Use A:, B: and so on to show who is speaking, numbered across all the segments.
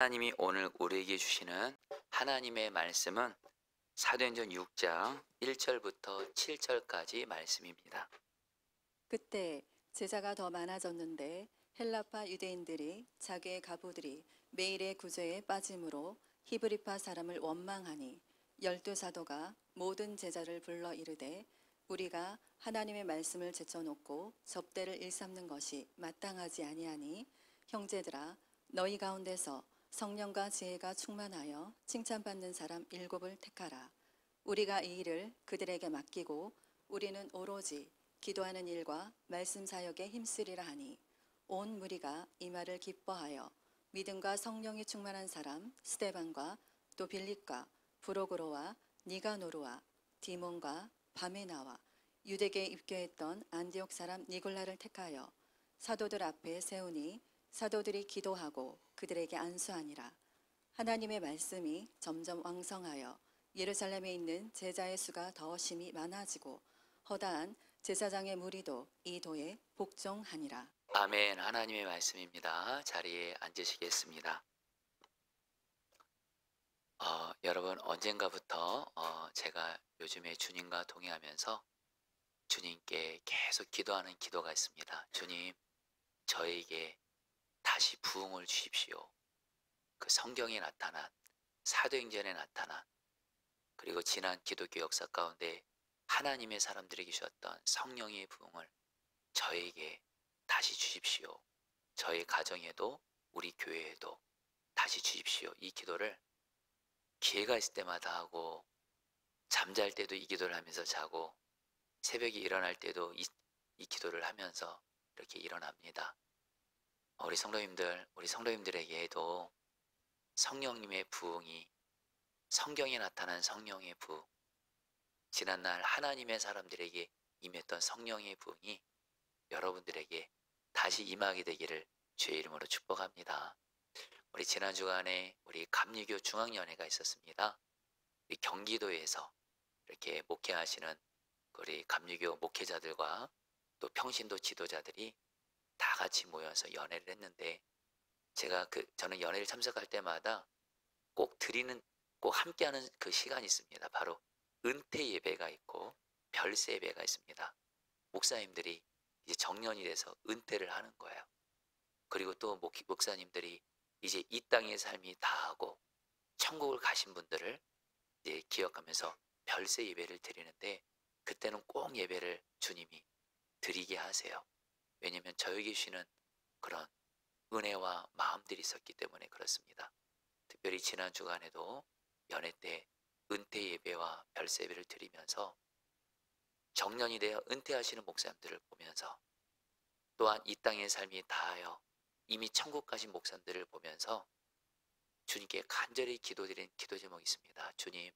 A: 하나님이 오늘 우리에게 주시는 하나님의 말씀은 사도행전 6장 1절부터 7절까지 말씀입니다.
B: 그때 제자가 더 많아졌는데 헬라파 유대인들이 자기의 가부들이 매일의 구제에 빠짐으로 히브리파 사람을 원망하니 12사도가 모든 제자를 불러 이르되 우리가 하나님의 말씀을 제쳐놓고 접대를 일삼는 것이 마땅하지 아니하니 형제들아 너희 가운데서 성령과 지혜가 충만하여 칭찬받는 사람 7을 택하라. 우리가 이 일을 그들에게 맡기고 우리는 오로지 기도하는 일과 말씀 사역에 힘쓰리라 하니 온 무리가 이 말을 기뻐하여 믿음과 성령이 충만한 사람 스데반과 또 빌립과 브로고로와 니가노르와 디몬과 바메나와 유대계에 입교했던 안디옥 사람 니골라를 택하여 사도들 앞에 세우니 사도들이 기도하고 그들에게 안수하니라. 하나님의 말씀이 점점 왕성하여 예루살렘에 있는 제자의 수가 더 심히 많아지고 허다한 제사장의 무리도 이 도에 복종하니라.
A: 아멘. 하나님의 말씀입니다. 자리에 앉으시겠습니다. 여러분 언젠가부터 제가 요즘에 주님과 동행하면서 주님께 계속 기도하는 기도가 있습니다. 주님, 저에게 다시 부흥을 주십시오. 그 성경에 나타난, 사도행전에 나타난, 그리고 지난 기독교 역사 가운데 하나님의 사람들에게 주셨던 성령의 부흥을 저에게 다시 주십시오. 저의 가정에도 우리 교회에도 다시 주십시오. 이 기도를 기회가 있을 때마다 하고, 잠잘 때도 이 기도를 하면서 자고, 새벽에 일어날 때도 이 기도를 하면서 이렇게 일어납니다. 우리 성도님들에게도 성령님의 부흥이, 성경에 나타난 성령의 부흥, 지난날 하나님의 사람들에게 임했던 성령의 부흥이 여러분들에게 다시 임하게 되기를 주의 이름으로 축복합니다. 우리 지난 주간에 우리 감리교 중앙연회가 있었습니다. 우리 경기도에서 이렇게 목회하시는 우리 감리교 목회자들과 또 평신도 지도자들이 다 같이 모여서 연회를 했는데, 저는 연회를 참석할 때마다 꼭 함께하는 그 시간이 있습니다. 바로 은퇴 예배가 있고 별세 예배가 있습니다. 목사님들이 이제 정년이 돼서 은퇴를 하는 거예요. 그리고 또 목사님들이 이제 이 땅의 삶이 다하고 천국을 가신 분들을 이제 기억하면서 별세 예배를 드리는데, 그때는 꼭 예배를 주님이 드리게 하세요. 왜냐하면 저에게 주시는 그런 은혜와 마음들이 있었기 때문에 그렇습니다. 특별히 지난 주간에도 연회 때 은퇴 예배와 별세 예배를 드리면서 정년이 되어 은퇴하시는 목사님들을 보면서, 또한 이 땅의 삶이 다하여 이미 천국 가신 목사님들을 보면서 주님께 간절히 기도드린 기도 제목이 있습니다. 주님,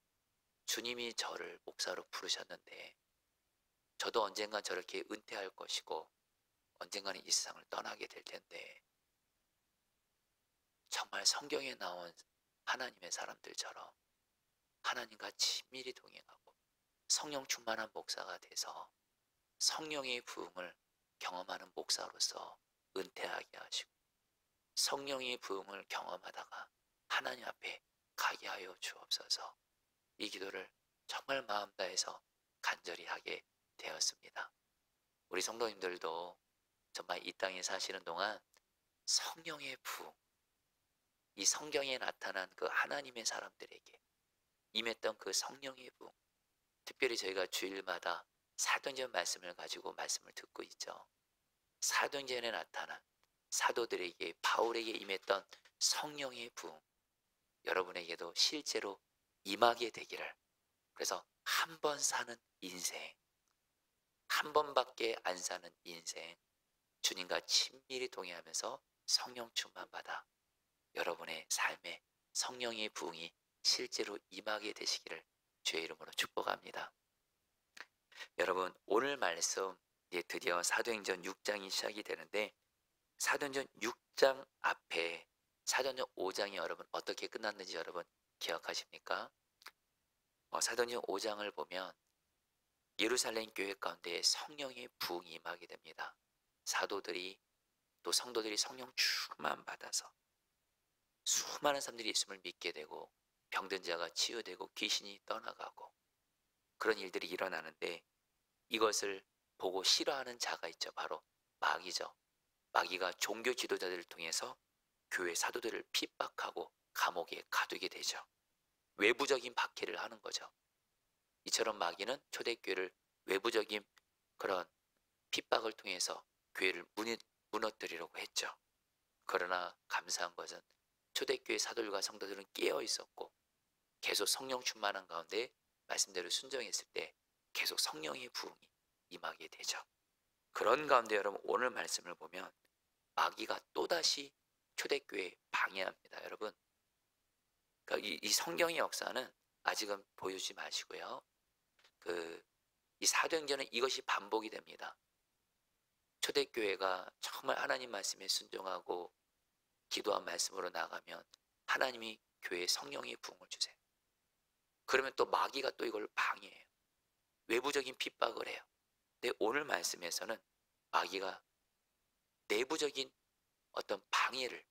A: 주님이 저를 목사로 부르셨는데 저도 언젠간 저렇게 은퇴할 것이고 언젠가는 이 세상을 떠나게 될 텐데, 정말 성경에 나온 하나님의 사람들처럼 하나님과 친밀히 동행하고 성령 충만한 목사가 돼서 성령의 부흥을 경험하는 목사로서 은퇴하게 하시고, 성령의 부흥을 경험하다가 하나님 앞에 가게 하여 주옵소서. 이 기도를 정말 마음 다해서 간절히 하게 되었습니다. 우리 성도님들도 정말 이 땅에 사시는 동안 성령의 부흥, 이 성경에 나타난 그 하나님의 사람들에게 임했던 그 성령의 부흥, 특별히 저희가 주일마다 사도행전 말씀을 가지고 말씀을 듣고 있죠. 사도행전에 나타난 사도들에게, 바울에게 임했던 성령의 부흥, 여러분에게도 실제로 임하게 되기를. 그래서 한 번 사는 인생, 한 번밖에 안 사는 인생, 주님과 친밀히 동행하면서 성령 충만 받아 여러분의 삶에 성령의 부흥이 실제로 임하게 되시기를 주의 이름으로 축복합니다. 여러분, 오늘 말씀 이제 드디어 사도행전 6장이 시작이 되는데, 사도행전 6장 앞에 사도행전 5장이 여러분 어떻게 끝났는지 여러분 기억하십니까? 사도행전 5장을 보면 예루살렘 교회 가운데 성령의 부흥이 임하게 됩니다. 사도들이 또 성도들이 성령 충만 받아서 수많은 사람들이 예수님을 믿게 되고 병든 자가 치유되고 귀신이 떠나가고 그런 일들이 일어나는데 이것을 보고 싫어하는 자가 있죠. 바로 마귀죠. 마귀가 종교 지도자들을 통해서 교회 사도들을 핍박하고 감옥에 가두게 되죠. 외부적인 박해를 하는 거죠. 이처럼 마귀는 초대교회를 외부적인 그런 핍박을 통해서 교회를 무너뜨리려고 했죠. 그러나 감사한 것은 초대교회 사도들과 성도들은 깨어 있었고 계속 성령 충만한 가운데 말씀대로 순종했을 때 계속 성령의 부흥이 임하게 되죠. 그런 가운데 여러분 오늘 말씀을 보면 마귀가 또다시 초대교회 방해합니다. 여러분 그러니까 이 성경의 역사는 아직은 보여주지 마시고요. 이 사도행전은 이것이 반복이 됩니다. 초대교회가 정말 하나님 말씀에 순종하고 기도한 말씀으로 나가면 하나님이 교회에 성령의 부흥을 주세요. 그러면 또 마귀가 또 이걸 방해해요. 외부적인 핍박을 해요. 근데 오늘 말씀에서는 마귀가 내부적인 어떤 방해를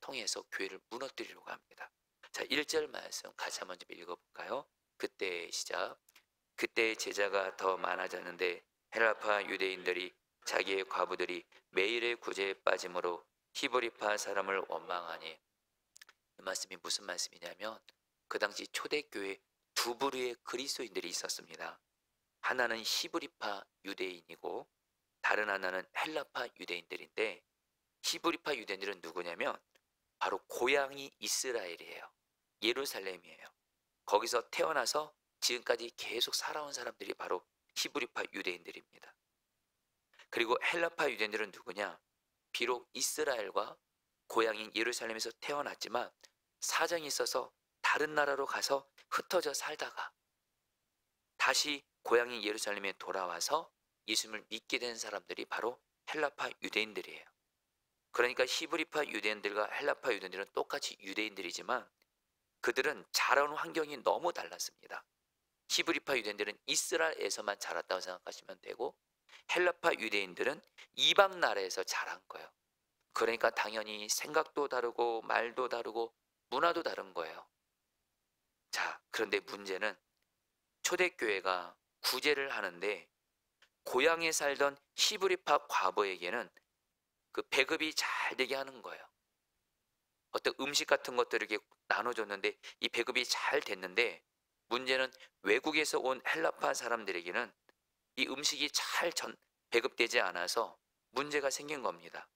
A: 통해서 교회를 무너뜨리려고 합니다. 자, 1절 말씀 같이 한번 좀 읽어볼까요? 그때 시작. 그때 제자가 더 많아졌는데 헬라파 유대인들이 자기의 과부들이 매일의 구제에 빠짐으로 히브리파 사람을 원망하니, 이 말씀이 무슨 말씀이냐면 그 당시 초대교회 두 부류의 그리스도인들이 있었습니다. 하나는 히브리파 유대인이고 다른 하나는 헬라파 유대인들인데 히브리파 유대인들은 누구냐면 바로 고향이 이스라엘이에요. 예루살렘이에요. 거기서 태어나서 지금까지 계속 살아온 사람들이 바로 히브리파 유대인들입니다. 그리고 헬라파 유대인들은 누구냐? 비록 이스라엘과 고향인 예루살렘에서 태어났지만 사정이 있어서 다른 나라로 가서 흩어져 살다가 다시 고향인 예루살렘에 돌아와서 예수님을 믿게 된 사람들이 바로 헬라파 유대인들이에요. 그러니까 히브리파 유대인들과 헬라파 유대인들은 똑같이 유대인들이지만 그들은 자라온 환경이 너무 달랐습니다. 히브리파 유대인들은 이스라엘에서만 자랐다고 생각하시면 되고 헬라파 유대인들은 이방 나라에서 자란 거예요. 그러니까 당연히 생각도 다르고 말도 다르고 문화도 다른 거예요. 자, 그런데 문제는 초대교회가 구제를 하는데 고향에 살던 히브리파 과부에게는 그 배급이 잘 되게 하는 거예요. 어떤 음식 같은 것들을 이렇게 나눠줬는데 이 배급이 잘 됐는데 문제는 외국에서 온 헬라파 사람들에게는 이 음식이 잘 배급되지 않아서 문제가 생긴 겁니다.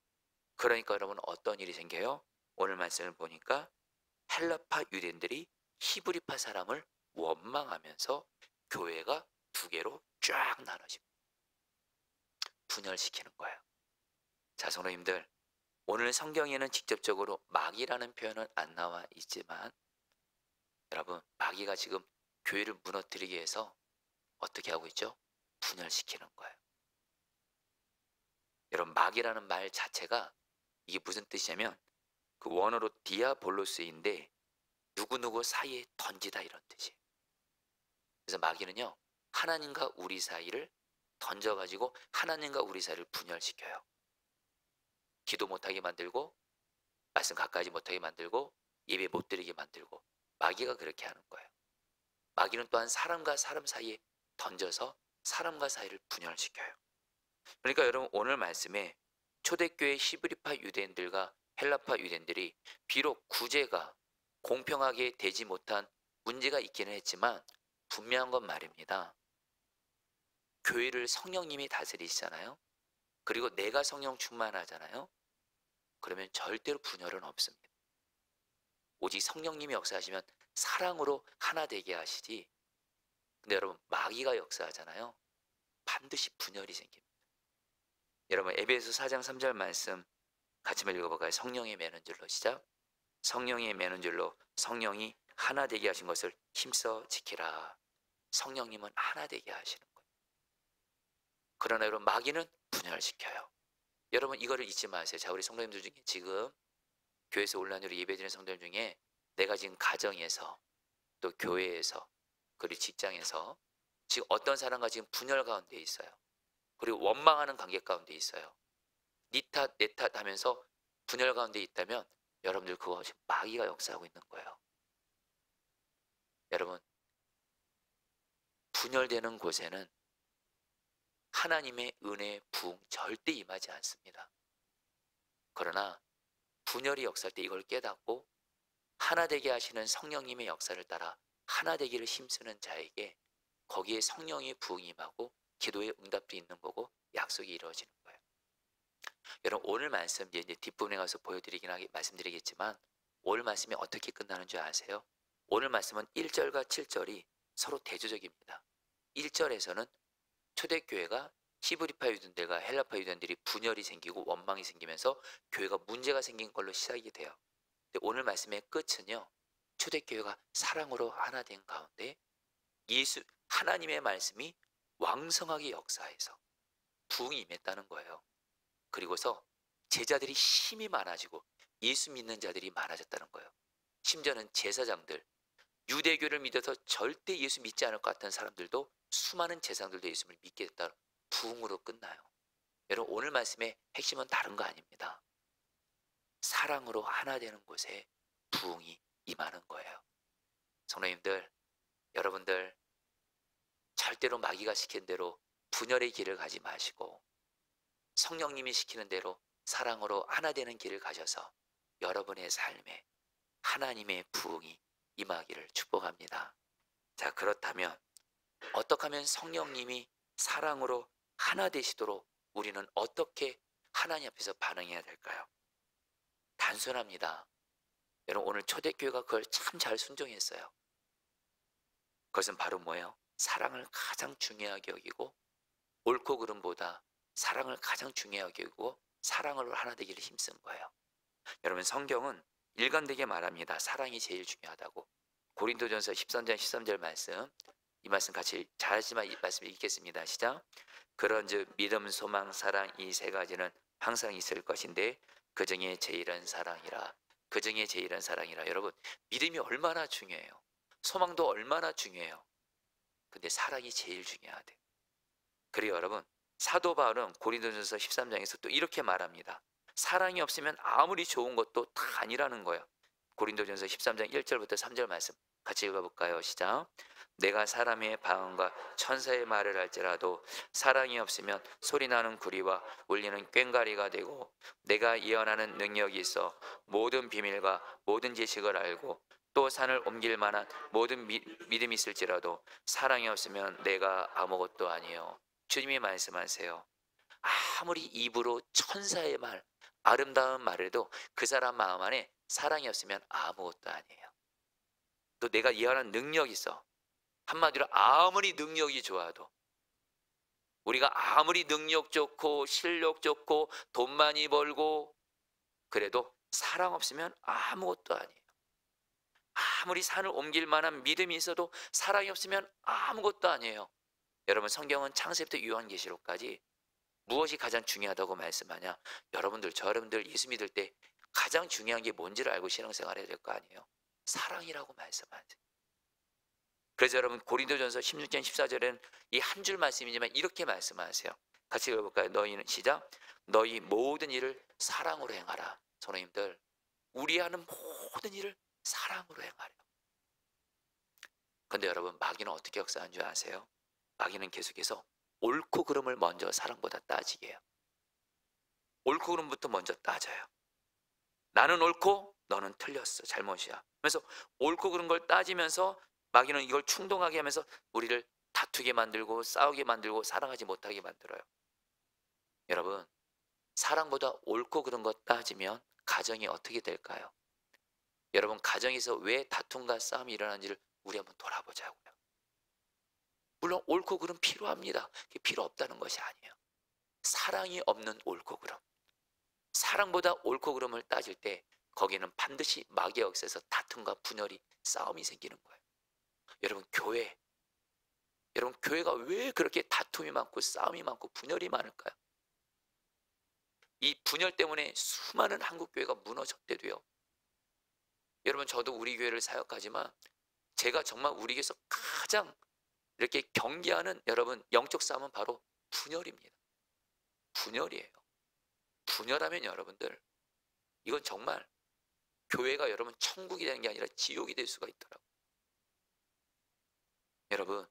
A: 그러니까 여러분 어떤 일이 생겨요? 오늘 말씀을 보니까 헬라파 유대인들이 히브리파 사람을 원망하면서 교회가 두 개로 쫙 나눠집니다. 분열시키는 거예요. 자, 성도님들, 오늘 성경에는 직접적으로 마귀라는 표현은 안 나와 있지만 여러분 마귀가 지금 교회를 무너뜨리기 위해서 어떻게 하고 있죠? 분열시키는 거예요. 여러분 마귀라는 말 자체가 이게 무슨 뜻이냐면 그 원어로 디아볼로스인데 누구누구 사이에 던지다 이런 뜻이에요. 그래서 마귀는요 하나님과 우리 사이를 던져가지고 하나님과 우리 사이를 분열시켜요. 기도 못하게 만들고 말씀 가까이 못하게 만들고 예배 못 드리게 만들고 마귀가 그렇게 하는 거예요. 마귀는 또한 사람과 사람 사이에 던져서 사람과 사이를 분열시켜요. 그러니까 여러분 오늘 말씀에 초대교회 히브리파 유대인들과 헬라파 유대인들이 비록 구제가 공평하게 되지 못한 문제가 있기는 했지만 분명한 건 말입니다. 교회를 성령님이 다스리시잖아요. 그리고 내가 성령 충만하잖아요. 그러면 절대로 분열은 없습니다. 오직 성령님이 역사하시면 사랑으로 하나 되게 하시지. 근데 여러분 마귀가 역사하잖아요. 반드시 분열이 생깁니다. 여러분 에베소 4장 3절 말씀 같이 한번 읽어볼까요? 성령의 매는 줄로 시작. 성령의 매는 줄로 성령이 하나 되게 하신 것을 힘써 지키라. 성령님은 하나 되게 하시는 거예요. 그러나 여러분 마귀는 분열시켜요. 여러분 이거를 잊지 마세요. 자, 우리 성도님들 중에 지금 교회에서 온라인으로 예배드리는 성도들 중에 내가 지금 가정에서 또 교회에서 그리고 직장에서 지금 어떤 사람과 지금 분열 가운데 있어요. 그리고 원망하는 관계 가운데 있어요. 니 탓, 내 탓 하면서 분열 가운데 있다면 여러분들 그거 지금 마귀가 역사하고 있는 거예요. 여러분, 분열되는 곳에는 하나님의 은혜, 부흥 절대 임하지 않습니다. 그러나 분열이 역사할 때 이걸 깨닫고 하나 되게 하시는 성령님의 역사를 따라 하나 되기를 힘쓰는 자에게 거기에 성령의 부흥이 임하고 기도의 응답도 있는 거고 약속이 이루어지는 거예요. 여러분, 오늘 말씀 이제 뒷부분에 가서 말씀드리겠지만 오늘 말씀이 어떻게 끝나는 줄 아세요? 오늘 말씀은 1절과 7절이 서로 대조적입니다. 1절에서는 초대교회가 히브리파 유대인들과 헬라파 유대인들이 분열이 생기고 원망이 생기면서 교회가 문제가 생긴 걸로 시작이 돼요. 근데 오늘 말씀의 끝은요, 초대교회가 사랑으로 하나 된 가운데 하나님의 말씀이 왕성하게 역사해서 부흥이 임했다는 거예요. 그리고서 제자들이 힘이 많아지고 예수 믿는 자들이 많아졌다는 거예요. 심지어는 제사장들, 유대교를 믿어서 절대 예수 믿지 않을 것 같은 사람들도 수많은 제사장들도 예수를 믿게 됐다. 부흥으로 끝나요. 여러분, 오늘 말씀의 핵심은 다른 거 아닙니다. 사랑으로 하나 되는 곳에 부흥이 임하는 거예요. 성도님들, 여러분들 절대로 마귀가 시킨 대로 분열의 길을 가지 마시고 성령님이 시키는 대로 사랑으로 하나 되는 길을 가셔서 여러분의 삶에 하나님의 부흥이 임하기를 축복합니다. 자, 그렇다면 어떻게 하면 성령님이 사랑으로 하나 되시도록 우리는 어떻게 하나님 앞에서 반응해야 될까요? 단순합니다. 여러분, 오늘 초대교회가 그걸 참 잘 순종했어요. 그것은 바로 뭐예요? 사랑을 가장 중요하게 여기고 옳고 그름보다 사랑을 가장 중요하게 여기고 사랑으로 하나 되기를 힘쓴 거예요. 여러분, 성경은 일관되게 말합니다. 사랑이 제일 중요하다고. 고린도전서 13장 13절 말씀, 이 말씀 같이 잘하지만 이 말씀 읽겠습니다. 시작. 그런즉 믿음, 소망, 사랑 이 세 가지는 항상 있을 것인데 그 중에 제일은 사랑이라. 그 중에 제일은 사랑이라. 여러분, 믿음이 얼마나 중요해요. 소망도 얼마나 중요해요. 근데 사랑이 제일 중요하대. 그리고 여러분, 사도 바울은 고린도전서 13장에서 또 이렇게 말합니다. 사랑이 없으면 아무리 좋은 것도 다 아니라는 거예요. 고린도전서 13장 1절부터 3절 말씀 같이 읽어볼까요? 시작. 내가 사람의 방언과 천사의 말을 할지라도 사랑이 없으면 소리나는 구리와 울리는 꽹과리가 되고, 내가 예언하는 능력이 있어 모든 비밀과 모든 지식을 알고 또 산을 옮길 만한 모든 믿음이 있을지라도 사랑이 없으면 내가 아무것도 아니에요. 주님이 말씀하세요. 아무리 입으로 천사의 말, 아름다운 말을 해도 그 사람 마음 안에 사랑이 없으면 아무것도 아니에요. 또 내가 예언하는 능력이 있어. 한마디로 아무리 능력이 좋아도, 우리가 아무리 능력 좋고 실력 좋고 돈 많이 벌고 그래도 사랑 없으면 아무것도 아니에요. 아무리 산을 옮길 만한 믿음이 있어도 사랑이 없으면 아무것도 아니에요. 여러분, 성경은 창세부터 요한계시록까지 무엇이 가장 중요하다고 말씀하냐? 여러분들 예수 믿을 때 가장 중요한 게 뭔지를 알고 신앙생활 해야 될 거 아니에요. 사랑이라고 말씀하세요. 그래서 여러분, 고린도전서 16장 14절에는 이 한 줄 말씀이지만 이렇게 말씀하세요. 같이 읽어볼까요? 너희는 시작. 너희 모든 일을 사랑으로 행하라. 선생님들, 우리 하는 모든 일을 사랑으로 행하라. 근데 여러분, 마귀는 어떻게 역사하는 줄 아세요? 마귀는 계속해서 옳고 그름을 먼저 사랑보다 따지게 해요. 옳고 그름부터 먼저 따져요. 나는 옳고 너는 틀렸어, 잘못이야. 그래서 옳고 그른 걸 따지면서 마귀는 이걸 충동하게 하면서 우리를 다투게 만들고 싸우게 만들고 사랑하지 못하게 만들어요. 여러분, 사랑보다 옳고 그른 거 따지면 가정이 어떻게 될까요? 여러분, 가정에서 왜 다툼과 싸움이 일어나는지를 우리 한번 돌아보자고요. 물론 옳고 그름 필요합니다. 그게 필요 없다는 것이 아니에요. 사랑이 없는 옳고 그름, 사랑보다 옳고 그름을 따질 때 거기는 반드시 마귀의 역사에서 다툼과 분열이, 싸움이 생기는 거예요. 여러분, 교회가 왜 그렇게 다툼이 많고 싸움이 많고 분열이 많을까요? 이 분열 때문에 수많은 한국 교회가 무너졌대도요. 여러분, 저도 우리 교회를 사역하지만 제가 정말 우리 교회에서 가장 이렇게 경계하는 여러분 영적 싸움은 바로 분열입니다. 분열이에요. 분열하면 여러분들, 이건 정말 교회가 여러분 천국이 되는 게 아니라 지옥이 될 수가 있더라고요. 여러분,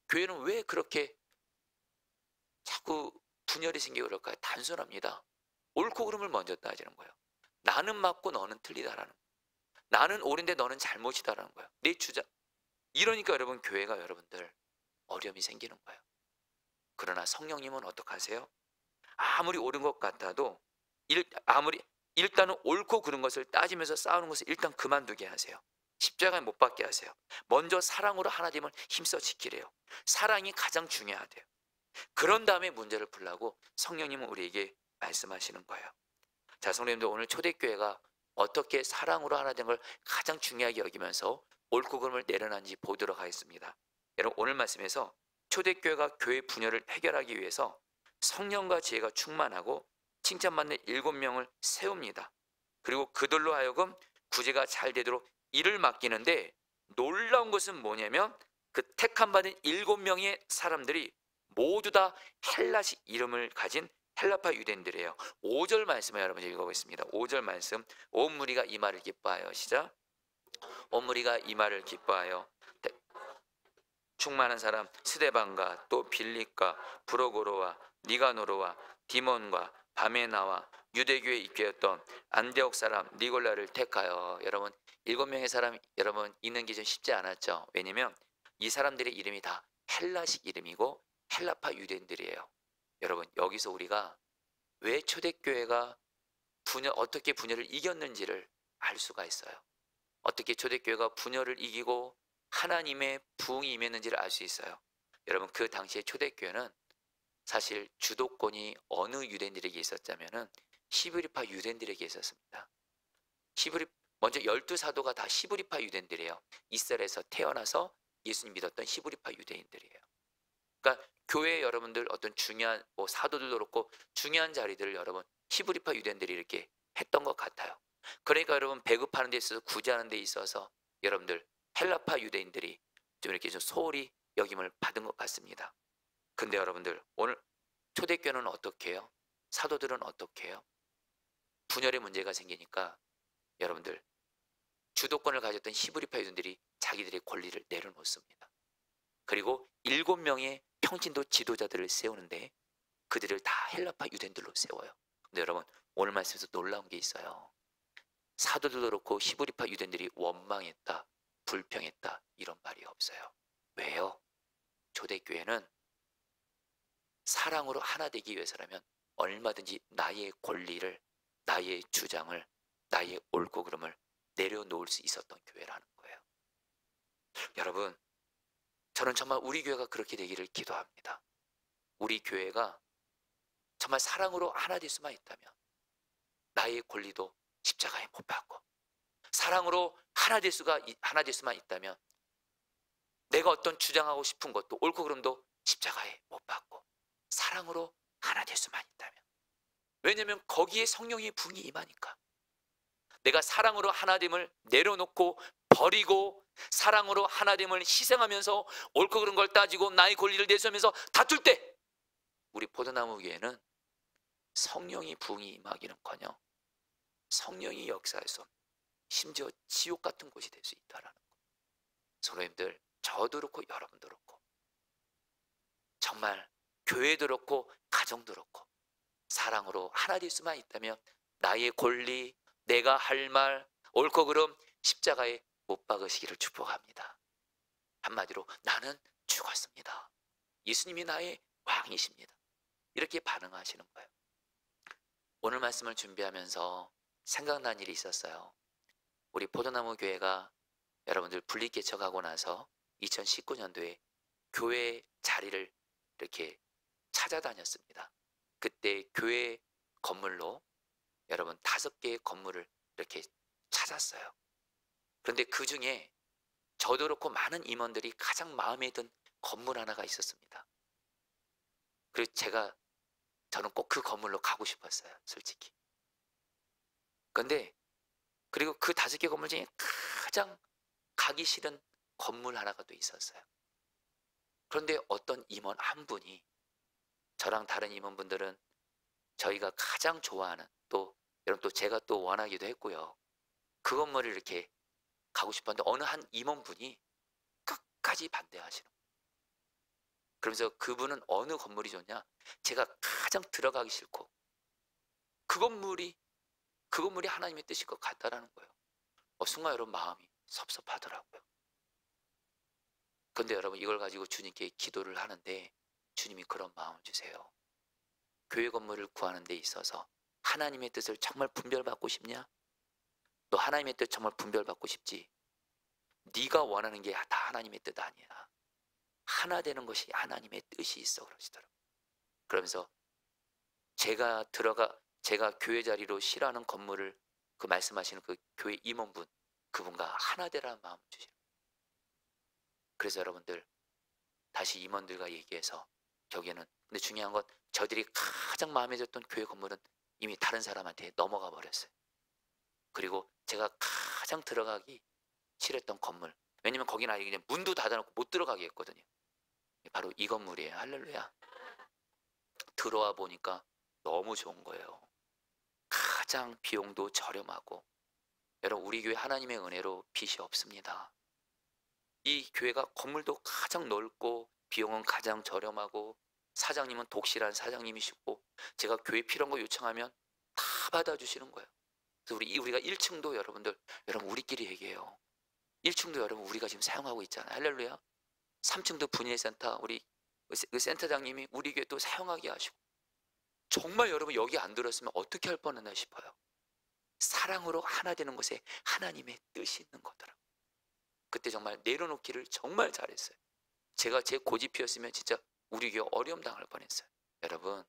A: 교회는 왜 그렇게 자꾸 분열이 생기고 그럴까요? 단순합니다. 옳고 그름을 먼저 따지는 거예요. 나는 맞고 너는 틀리다라는 거예요. 나는 옳은데 너는 잘못이다라는 거예요. 내 주장. 이러니까 여러분 교회가 여러분들 어려움이 생기는 거예요. 그러나 성령님은 어떡하세요? 아무리 옳은 것 같아도 아무리 일단은 옳고 그른 것을 따지면서 싸우는 것을 일단 그만두게 하세요. 십자가에 못 박게 하세요. 먼저 사랑으로 하나님을 힘써 지키래요. 사랑이 가장 중요하대요. 그런 다음에 문제를 풀라고 성령님은 우리에게 말씀하시는 거예요. 자, 성도님들, 오늘 초대교회가 어떻게 사랑으로 하나된 걸 가장 중요하게 여기면서 옳고 그름을 내려놨는지 보도록 하겠습니다. 여러분, 오늘 말씀에서 초대교회가 교회 분열을 해결하기 위해서 성령과 지혜가 충만하고 칭찬받는 7명을 세웁니다. 그리고 그들로 하여금 구제가 잘 되도록 일을 맡기는데, 놀라운 것은 뭐냐면 그 택함 받은 7명의 사람들이 모두 다 헬라식 이름을 가진 헬라파 유대인들이에요. 5절 말씀을 여러분 읽어보겠습니다. 5절 말씀. 온 무리가 이 말을 기뻐하여. 시작. 온 무리가 이 말을 기뻐하여 충만한 사람 스데반과 또 빌립과 브로고로와 니가노로와 디몬과 바메나와 유대교에 입교했던 안데옥 사람 니골라를 택하여. 여러분, 7명의 사람 여러분 있는 게 좀 쉽지 않았죠. 왜냐면 이 사람들의 이름이 다 헬라식 이름이고 헬라파 유대인들이에요. 여러분, 여기서 우리가 왜 초대교회가 어떻게 분열을 이겼는지를 알 수가 있어요. 어떻게 초대교회가 분열을 이기고 하나님의 부흥이 임했는지를 알 수 있어요. 여러분, 그 당시에 초대교회는 사실 주도권이 어느 유대인들에게 있었자면은 히브리파 유대인들에게 있었습니다. 먼저 12사도가 다 히브리파 유대인들이에요. 이스라엘에서 태어나서 예수님 믿었던 히브리파 유대인들이에요. 그러니까 교회 여러분들 어떤 중요한 사도들도 그렇고 중요한 자리들을 여러분 히브리파 유대인들이 이렇게 했던 것 같아요. 그러니까 여러분 배급하는 데 있어서 구제하는 데 있어서 여러분들 헬라파 유대인들이 좀 이렇게 좀 소홀히 여김을 받은 것 같습니다. 근데 여러분들 오늘 초대교회는 어떻게 해요? 사도들은 어떻게 해요? 분열의 문제가 생기니까 여러분들 주도권을 가졌던 히브리파 유대인들이 자기들의 권리를 내려놓습니다. 그리고 7명의 평신도 지도자들을 세우는데 그들을 다 헬라파 유대인들로 세워요. 근데 여러분, 오늘 말씀에서 놀라운 게 있어요. 사도들도 그렇고 히브리파 유대인들이 원망했다, 불평했다 이런 말이 없어요. 왜요? 초대교회는 사랑으로 하나 되기 위해서라면 얼마든지 나의 권리를, 나의 주장을, 나의 옳고 그름을 내려놓을 수 있었던 교회라는 거예요. 여러분, 저는 정말 우리 교회가 그렇게 되기를 기도합니다. 우리 교회가 정말 사랑으로 하나 될 수만 있다면 나의 권리도 십자가에 못 박고, 사랑으로 하나 될 수만 있다면 내가 어떤 주장하고 싶은 것도 옳고 그름도 십자가에 못 박고 사랑으로 하나 될 수만 있다면. 왜냐하면 거기에 성령의 부흥이 임하니까. 내가 사랑으로 하나됨을 내려놓고 버리고 사랑으로 하나됨을 희생하면서 옳고 그른 걸 따지고 나의 권리를 내세우면서 다툴 때 우리 포도나무 교회는 성령의 부흥이 임하기는커녕 성령이 역사해서 심지어 지옥 같은 곳이 될 수 있다라는 거예요. 성도님들, 저도 그렇고 여러분도 그렇고 정말 교회도 그렇고 가정도 그렇고 사랑으로 하나 될 수만 있다면 나의 권리, 내가 할 말, 옳고 그름 십자가에 못 박으시기를 축복합니다. 한마디로 나는 죽었습니다. 예수님이 나의 왕이십니다. 이렇게 반응하시는 거예요. 오늘 말씀을 준비하면서 생각난 일이 있었어요. 우리 포도나무 교회가 여러분들 분리 개척하고 나서 2019년도에 교회 자리를 이렇게 찾아다녔습니다. 그때 교회 건물로 여러분 5개의 건물을 이렇게 찾았어요. 그런데 그 중에 저도 그렇고 많은 임원들이 가장 마음에 든 건물 하나가 있었습니다. 그리고 저는 꼭 그 건물로 가고 싶었어요, 솔직히. 그런데 그리고 그 5개 건물 중에 가장 가기 싫은 건물 하나가 또 있었어요. 그런데 어떤 임원 한 분이 저랑 다른 임원분들은 저희가 가장 좋아하는 또 여러분 또 제가 또 원하기도 했고요. 그 건물을 이렇게 가고 싶었는데 어느 한 임원분이 끝까지 반대하시는 거예요. 그러면서 그분은 어느 건물이 좋냐? 제가 가장 들어가기 싫고 그 건물이 하나님의 뜻일 것 같다라는 거예요. 순간 여러분 마음이 섭섭하더라고요. 그런데 여러분 이걸 가지고 주님께 기도를 하는데 주님이 그런 마음을 주세요. 교회 건물을 구하는 데 있어서 하나님의 뜻을 정말 분별받고 싶냐? 너 하나님의 뜻 정말 분별받고 싶지? 네가 원하는 게 다 하나님의 뜻 아니야. 하나 되는 것이 하나님의 뜻이 있어 그러시더라고요. 그러면서 제가 교회 자리로 싫어하는 건물을 그 말씀하시는 그 교회 임원분 그분과 하나 되라는 마음을 주시는 거예요. 그래서 여러분들 다시 임원들과 얘기해서 결국에는 근데 중요한 건 저들이 가장 마음에 들었던 교회 건물은 이미 다른 사람한테 넘어가 버렸어요. 그리고 제가 가장 들어가기 싫었던 건물 왜냐면 거기는 아예 그냥 문도 닫아놓고 못 들어가게 했거든요. 바로 이 건물이에요. 할렐루야. 들어와 보니까 너무 좋은 거예요. 가장 비용도 저렴하고 여러분 우리 교회 하나님의 은혜로 빚이 없습니다. 이 교회가 건물도 가장 넓고 비용은 가장 저렴하고 사장님은 독실한 사장님이시고 제가 교회 필요한 거 요청하면 다 받아주시는 거예요. 그래서 우리가 1층도 여러분 우리끼리 얘기해요. 1층도 여러분 우리가 지금 사용하고 있잖아요. 할렐루야. 3층도 분일센터 우리 그 센터장님이 우리 교회 또 사용하게 하시고 정말 여러분 여기 안 들었으면 어떻게 할 뻔했나 싶어요. 사랑으로 하나 되는 것에 하나님의 뜻이 있는 거더라고요. 그때 정말 내려놓기를 정말 잘했어요. 제가 제 고집이었으면 진짜 우리 교회 어려움 당할 뻔했어요. 여러분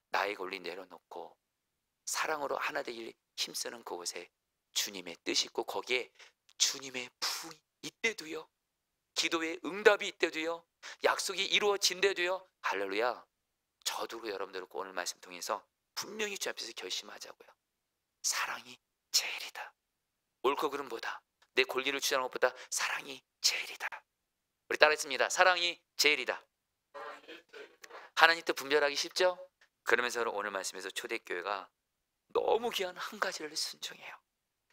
A: 나의 권리 내려놓고 사랑으로 하나 되길 힘쓰는 그곳에 주님의 뜻이 있고 거기에 주님의 부흥이 이때도요. 기도의 응답이 이때도요. 약속이 이루어진대도요. 할렐루야. 저도 여러분들 오늘 말씀 통해서 분명히 주 앞에서 결심하자고요. 사랑이 제일이다. 옳고 그름보다 내 권리를 주장하는 것보다 사랑이 제일이다. 우리 따라했습니다. 사랑이 제일이다. 하나님 뜻 분별하기 쉽죠? 그러면서 오늘 말씀에서 초대교회가 너무 귀한 한 가지를 순종해요.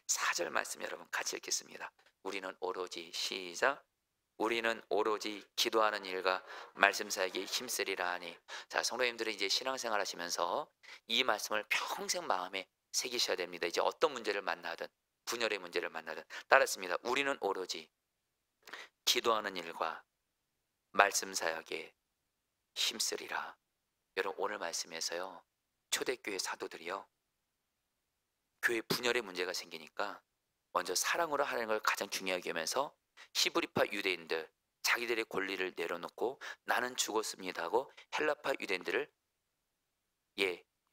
A: 4절 말씀 여러분 같이 읽겠습니다. 우리는 오로지 시작. 우리는 오로지 기도하는 일과 말씀 사역에 힘쓰리라 하니. 자, 성도님들은 이제 신앙생활 하시면서 이 말씀을 평생 마음에 새기셔야 됩니다. 이제 어떤 문제를 만나든 분열의 문제를 만나든 따랐습니다. 우리는 오로지 기도하는 일과 말씀 사역에 힘쓰리라. 여러분 오늘 말씀에서요. 초대교회 사도들이요. 교회 분열의 문제가 생기니까 먼저 사랑으로 하는 걸 가장 중요하게 하면서 히브리파 유대인들 자기들의 권리를 내려놓고 나는 죽었습니다 하고 헬라파 유대인들을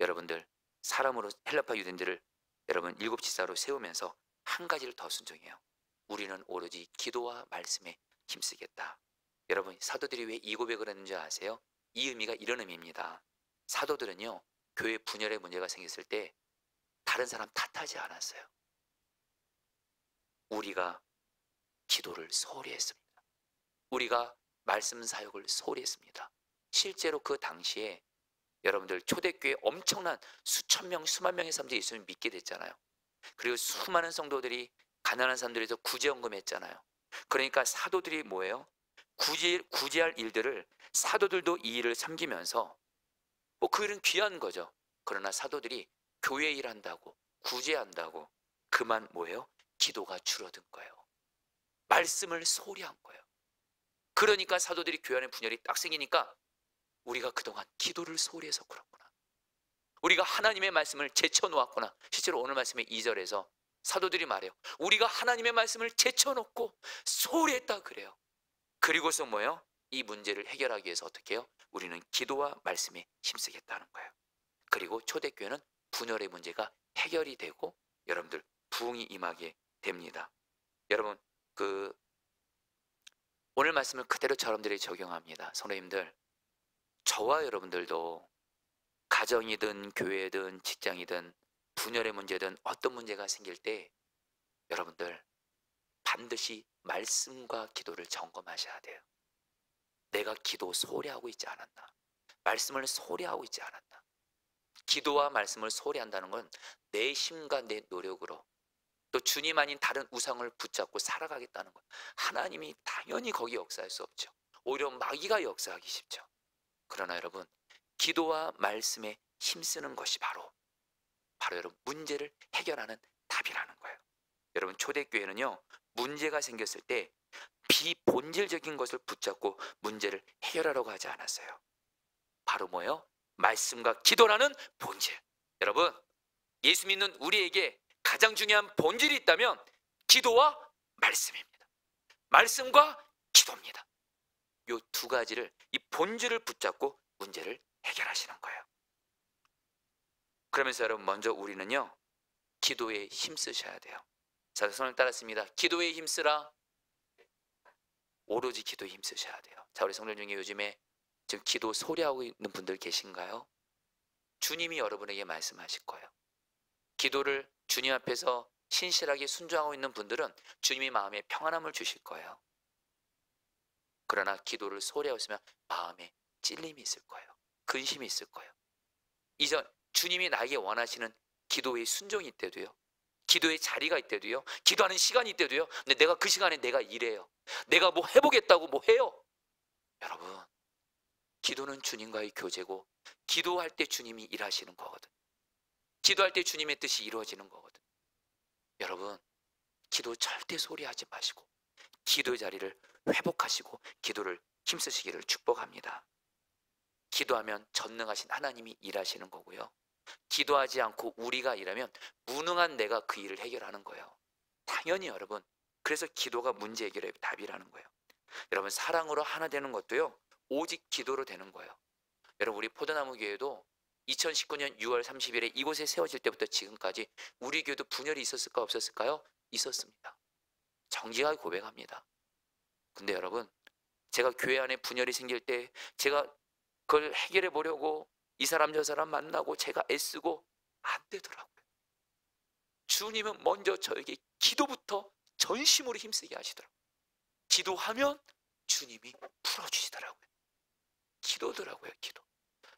A: 여러분들 사람으로 헬라파 유대인들을 여러분 일곱 지사로 세우면서 한 가지를 더 순종해요. 우리는 오로지 기도와 말씀에 힘쓰겠다. 여러분 사도들이 왜 이 고백을 했는지 아세요? 이 의미가 이런 의미입니다. 사도들은요 교회 분열의 문제가 생겼을 때 다른 사람 탓하지 않았어요. 우리가 기도를 소홀히 했습니다. 우리가 말씀 사역을 소홀히 했습니다. 실제로 그 당시에 여러분들 초대교회 엄청난 수천 명 수만 명의 사람들이 예수님을 믿게 됐잖아요. 그리고 수많은 성도들이 가난한 사람들에서 구제헌금했잖아요. 그러니까 사도들이 뭐예요? 구제할 일들을 사도들도 이 일을 섬기면서 그 일은 귀한 거죠. 그러나 사도들이 교회 일한다고 구제한다고 그만 뭐예요? 기도가 줄어든 거예요. 말씀을 소홀히 한 거예요. 그러니까 사도들이 교회 안에 분열이 딱 생기니까 우리가 그동안 기도를 소홀히 해서 그렇구나. 우리가 하나님의 말씀을 제쳐놓았구나. 실제로 오늘 말씀의 2절에서 사도들이 말해요. 우리가 하나님의 말씀을 제쳐놓고 소홀히 했다 그래요. 그리고서 뭐예요? 이 문제를 해결하기 위해서 어떻게 해요? 우리는 기도와 말씀에 힘쓰겠다는 거예요. 그리고 초대교회는 분열의 문제가 해결이 되고 여러분들 부흥이 임하게 됩니다. 여러분 오늘 말씀을 그대로 여러분들이 적용합니다. 성도님들 저와 여러분들도 가정이든 교회든 직장이든 분열의 문제든 어떤 문제가 생길 때 여러분들 반드시 말씀과 기도를 점검하셔야 돼요. 내가 기도 소홀히 하고 있지 않았나? 말씀을 소홀히 하고 있지 않았나? 기도와 말씀을 소홀히 한다는 건 내 힘과 내 노력으로 또 주님 아닌 다른 우상을 붙잡고 살아가겠다는 거예요. 하나님이 당연히 거기 역사할 수 없죠. 오히려 마귀가 역사하기 쉽죠. 그러나 여러분, 기도와 말씀에 힘쓰는 것이 바로 여러분 문제를 해결하는 답이라는 거예요. 여러분, 초대교회는요, 문제가 생겼을 때 비본질적인 것을 붙잡고 문제를 해결하려고 하지 않았어요. 바로 뭐예요? 말씀과 기도라는 본질. 여러분, 예수 믿는 우리에게 가장 중요한 본질이 있다면 기도와 말씀입니다. 말씀과 기도입니다. 이 두 가지를, 이 본질을 붙잡고 문제를 해결하시는 거예요. 그러면서 여러분, 먼저 우리는요, 기도에 힘쓰셔야 돼요. 자, 손을 따랐습니다. 기도에 힘쓰라. 오로지 기도에 힘쓰셔야 돼요. 자, 우리 성도님 중에 요즘에 지금 기도 소리하고 있는 분들 계신가요? 주님이 여러분에게 말씀하실 거예요. 기도를 주님 앞에서 신실하게 순종하고 있는 분들은 주님이 마음에 평안함을 주실 거예요. 그러나 기도를 소리하고 있으면 마음에 찔림이 있을 거예요. 근심이 있을 거예요. 이전 주님이 나에게 원하시는 기도의 순종이 있대도요, 기도의 자리가 있대도요, 기도하는 시간이 있대도요, 근데 내가 그 시간에 내가 일해요. 내가 뭐 해보겠다고 뭐 해요. 여러분, 기도는 주님과의 교제고, 기도할 때 주님이 일하시는 거거든. 기도할 때 주님의 뜻이 이루어지는 거거든. 여러분, 기도 절대 소리하지 마시고 기도의 자리를 회복하시고 기도를 힘쓰시기를 축복합니다. 기도하면 전능하신 하나님이 일하시는 거고요, 기도하지 않고 우리가 일하면 무능한 내가 그 일을 해결하는 거예요. 당연히 여러분, 그래서 기도가 문제 해결의 답이라는 거예요. 여러분, 사랑으로 하나 되는 것도요, 오직 기도로 되는 거예요. 여러분, 우리 포도나무 교회도 2019년 6월 30일에 이곳에 세워질 때부터 지금까지 우리 교회도 분열이 있었을까 없었을까요? 있었습니다. 정직하게 고백합니다. 근데 여러분, 제가 교회 안에 분열이 생길 때 제가 그걸 해결해 보려고 이 사람 저 사람 만나고 제가 애쓰고 안 되더라고요. 주님은 먼저 저에게 기도부터 전심으로 힘쓰게 하시더라고요. 기도하면 주님이 풀어주시더라고요. 기도더라고요, 기도.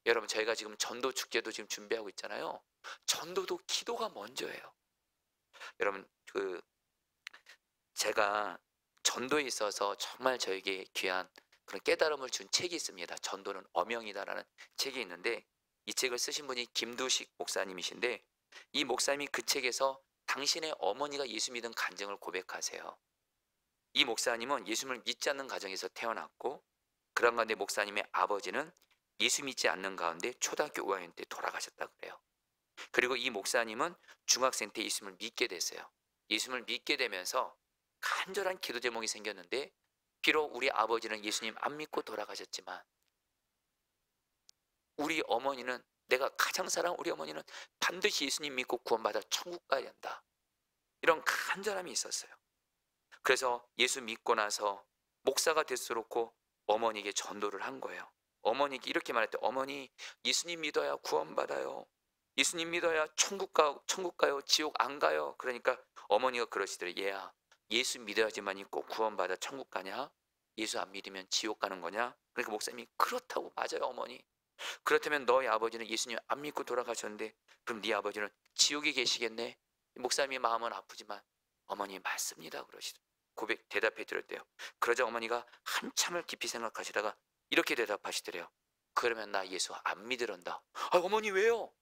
A: 여러분, 저희가 지금 전도 축제도 지금 준비하고 있잖아요. 전도도 기도가 먼저예요. 여러분, 제가 전도에 있어서 정말 저에게 귀한 그런 깨달음을 준 책이 있습니다. 전도는 어명이다라는 책이 있는데, 이 책을 쓰신 분이 김두식 목사님이신데, 이 목사님이 그 책에서 당신의 어머니가 예수 믿은 간증을 고백하세요. 이 목사님은 예수를 믿지 않는 가정에서 태어났고, 그런 가운데 목사님의 아버지는 예수 믿지 않는 가운데 초등학교 5학년 때 돌아가셨다 그래요. 그리고 이 목사님은 중학생 때 예수를 믿게 됐어요. 예수를 믿게 되면서 간절한 기도 제목이 생겼는데, 비록 우리 아버지는 예수님 안 믿고 돌아가셨지만 우리 어머니는, 내가 가장 사랑하는 우리 어머니는 반드시 예수님 믿고 구원받아 천국 가야 된다, 이런 간절함이 있었어요. 그래서 예수 믿고 나서 목사가 됐을놓고 어머니에게 전도를 한 거예요. 어머니에게 이렇게 말했대. 어머니, 예수님 믿어야 구원받아요. 예수님 믿어야 천국 가요, 지옥 안 가요. 그러니까 어머니가 그러시더래. 얘야, 예수 믿어야지만이 꼭 구원받아 천국 가냐? 예수 안 믿으면 지옥 가는 거냐? 그러니까 목사님이 그렇다고. 맞아요 어머니. 그렇다면 너희 아버지는 예수님 안 믿고 돌아가셨는데 그럼 네 아버지는 지옥에 계시겠네? 목사님의 마음은 아프지만 어머니 맞습니다 그러시더라고요. 고백 대답해 드렸대요. 그러자 어머니가 한참을 깊이 생각하시다가 이렇게 대답하시더래요. 그러면 나 예수 안 믿으란다. 아, 어머니 왜요?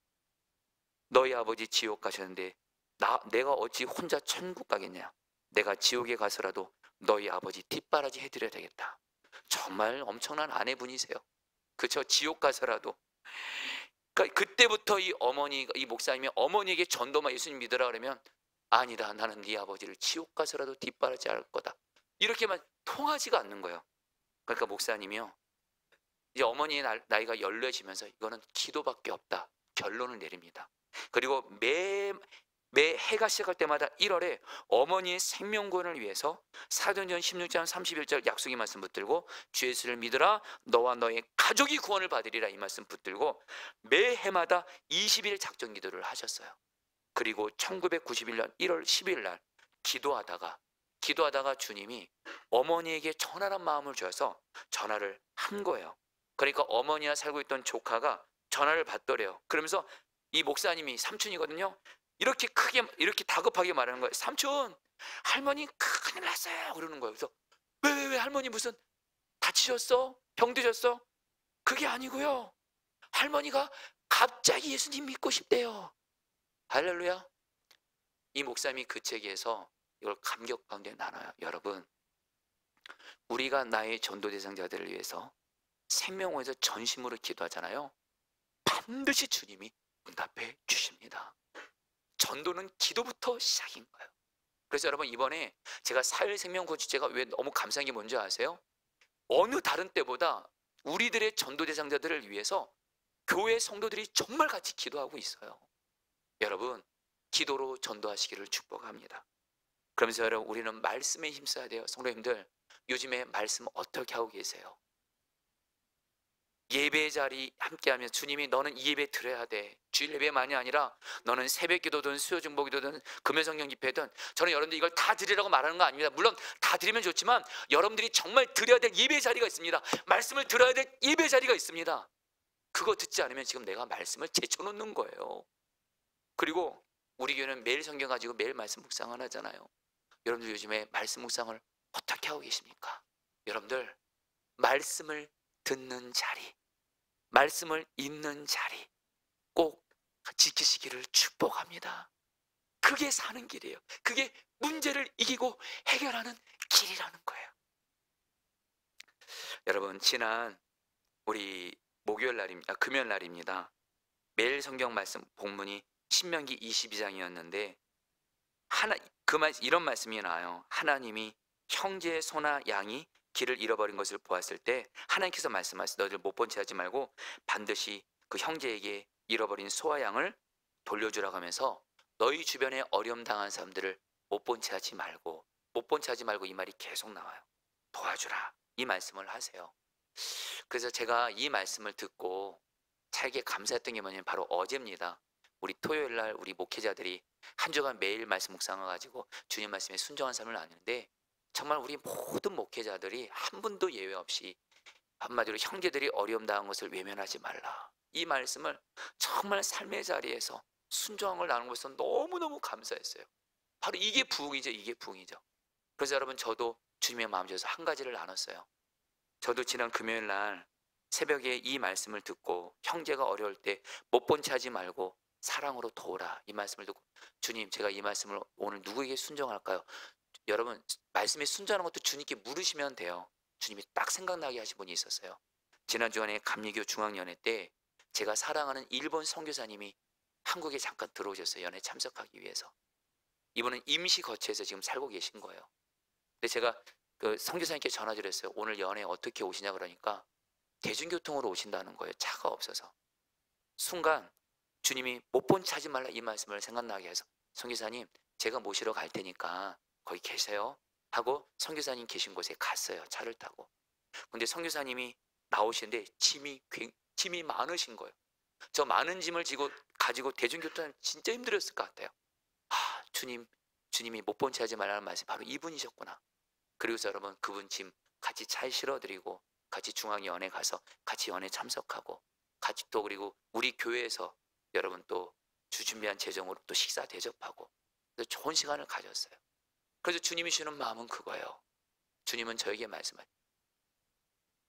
A: 너희 아버지 지옥 가셨는데 내가 어찌 혼자 천국 가겠냐? 내가 지옥에 가서라도 너희 아버지 뒷바라지 해드려야 되겠다. 정말 엄청난 아내분이세요. 그쵸? 지옥 가서라도. 그러니까 그때부터 이 목사님이 어머니에게 전도만 예수님 믿으라 그러면, 아니다, 나는 네 아버지를 지옥 가서라도 뒷바라지 할 거다, 이렇게만 통하지가 않는 거예요. 그러니까 목사님이요, 이제 어머니의 나이가 연로해지면서 이거는 기도밖에 없다 결론을 내립니다. 그리고 매 해가 시작할 때마다 1월에 어머니의 생명구원을 위해서 사도행전 16장 31절 약속의 말씀 붙들고 주 예수를 믿으라 너와 너의 가족이 구원을 받으리라, 이 말씀 붙들고 매 해마다 20일 작전 기도를 하셨어요. 그리고 1991년 1월 10일 날 기도하다가 주님이 어머니에게 전하란 마음을 주어서 전화를 한 거예요. 그러니까 어머니와 살고 있던 조카가 전화를 받더래요. 그러면서 이 목사님이 삼촌이거든요. 이렇게 크게 이렇게 다급하게 말하는 거예요. 삼촌, 할머니 큰일 났어요. 그러는 거예요. 그래서 왜 할머니 무슨 다치셨어? 병드셨어? 그게 아니고요. 할머니가 갑자기 예수님 믿고 싶대요. 할렐루야. 이 목사님이 그 책에서 이걸 감격 가운데 나눠요. 여러분, 우리가 나의 전도 대상자들을 위해서 생명원에서 전심으로 기도하잖아요. 반드시 주님이 응답해 주십니다. 전도는 기도부터 시작인 거예요. 그래서 여러분, 이번에 제가 사회생명고주제가 왜 너무 감사한 게 뭔지 아세요? 어느 다른 때보다 우리들의 전도 대상자들을 위해서 교회 성도들이 정말 같이 기도하고 있어요. 여러분, 기도로 전도하시기를 축복합니다. 그러면서 여러분, 우리는 말씀에 힘써야 돼요. 성도님들, 요즘에 말씀 어떻게 하고 계세요? 예배 자리 함께하면 주님이 너는 이 예배 드려야 돼. 주일 예배만이 아니라 너는 새벽 기도든 수요 중보 기도든 금요 성경 집회든, 저는 여러분들 이걸 다 드리라고 말하는 거 아닙니다. 물론 다 드리면 좋지만 여러분들이 정말 드려야 될 예배 자리가 있습니다. 말씀을 들어야 될 예배 자리가 있습니다. 그거 듣지 않으면 지금 내가 말씀을 제쳐놓는 거예요. 그리고 우리 교회는 매일 성경 가지고 매일 말씀 묵상을 하잖아요. 여러분들 요즘에 말씀 묵상을 어떻게 하고 계십니까? 여러분들, 말씀을 듣는 자리, 말씀을 읽는 자리 꼭 지키시기를 축복합니다. 그게 사는 길이에요. 그게 문제를 이기고 해결하는 길이라는 거예요. 여러분, 지난 우리 목요일 날입니다. 금요일 날입니다. 매일 성경 말씀 본문이 신명기 22장이었는데 이런 말씀이 나와요. 하나님이 형제의 소나 양이 길을 잃어버린 것을 보았을 때 하나님께서 말씀하시되 너희들 못 본 채 하지 말고 반드시 그 형제에게 잃어버린 소와 양을 돌려주라고 하면서 너희 주변에 어려움 당한 사람들을 못 본 채 하지 말고, 못 본 채 하지 말고, 이 말이 계속 나와요. 도와주라, 이 말씀을 하세요. 그래서 제가 이 말씀을 듣고 차에게 감사했던 게 뭐냐면 바로 어제입니다. 우리 토요일 날 우리 목회자들이 한 주간 매일 말씀 묵상을 가지고 주님 말씀에 순종한 삶을 나누는데, 정말 우리 모든 목회자들이 한 분도 예외 없이 한마디로 형제들이 어려움 당한 것을 외면하지 말라, 이 말씀을 정말 삶의 자리에서 순종을 나누는 것에서 너무너무 감사했어요. 바로 이게 부흥이죠. 이게 부흥이죠. 그래서 여러분, 저도 주님의 마음 줘서 한 가지를 나눴어요. 저도 지난 금요일 날 새벽에 이 말씀을 듣고 형제가 어려울 때 못 본 채 하지 말고 사랑으로 도우라, 이 말씀을 듣고 주님, 제가 이 말씀을 오늘 누구에게 순종할까요? 여러분, 말씀에 순종하는 것도 주님께 물으시면 돼요. 주님이 딱 생각나게 하신 분이 있었어요. 지난 주간에 감리교 중앙연회 때 제가 사랑하는 일본 선교사님이 한국에 잠깐 들어오셨어요. 연회 참석하기 위해서. 이분은 임시 거처에서 지금 살고 계신 거예요. 근데 제가 그 선교사님께 전화드렸어요. 오늘 연회 어떻게 오시냐 그러니까 대중교통으로 오신다는 거예요. 차가 없어서. 순간 주님이 못 본 채 하지 말라, 이 말씀을 생각나게 해서 선교사님, 제가 모시러 갈 테니까 거기 계세요 하고 선교사님 계신 곳에 갔어요. 차를 타고. 근데 선교사님이 나오시는데 짐이 많으신 거예요. 저 많은 짐을 가지고 대중교통 진짜 힘들었을 것 같아요. 주님이 못 본 채 하지 말라는 말씀이 바로 이분이셨구나. 그리고서 여러분, 그분 짐 같이 차에 실어드리고 같이 중앙연회 가서 같이 연회 참석하고 같이 또, 그리고 우리 교회에서 여러분 또 주 준비한 재정으로 또 식사 대접하고 그래서 좋은 시간을 가졌어요. 그래서 주님이 주는 마음은 그거예요. 주님은 저에게 말씀하세요.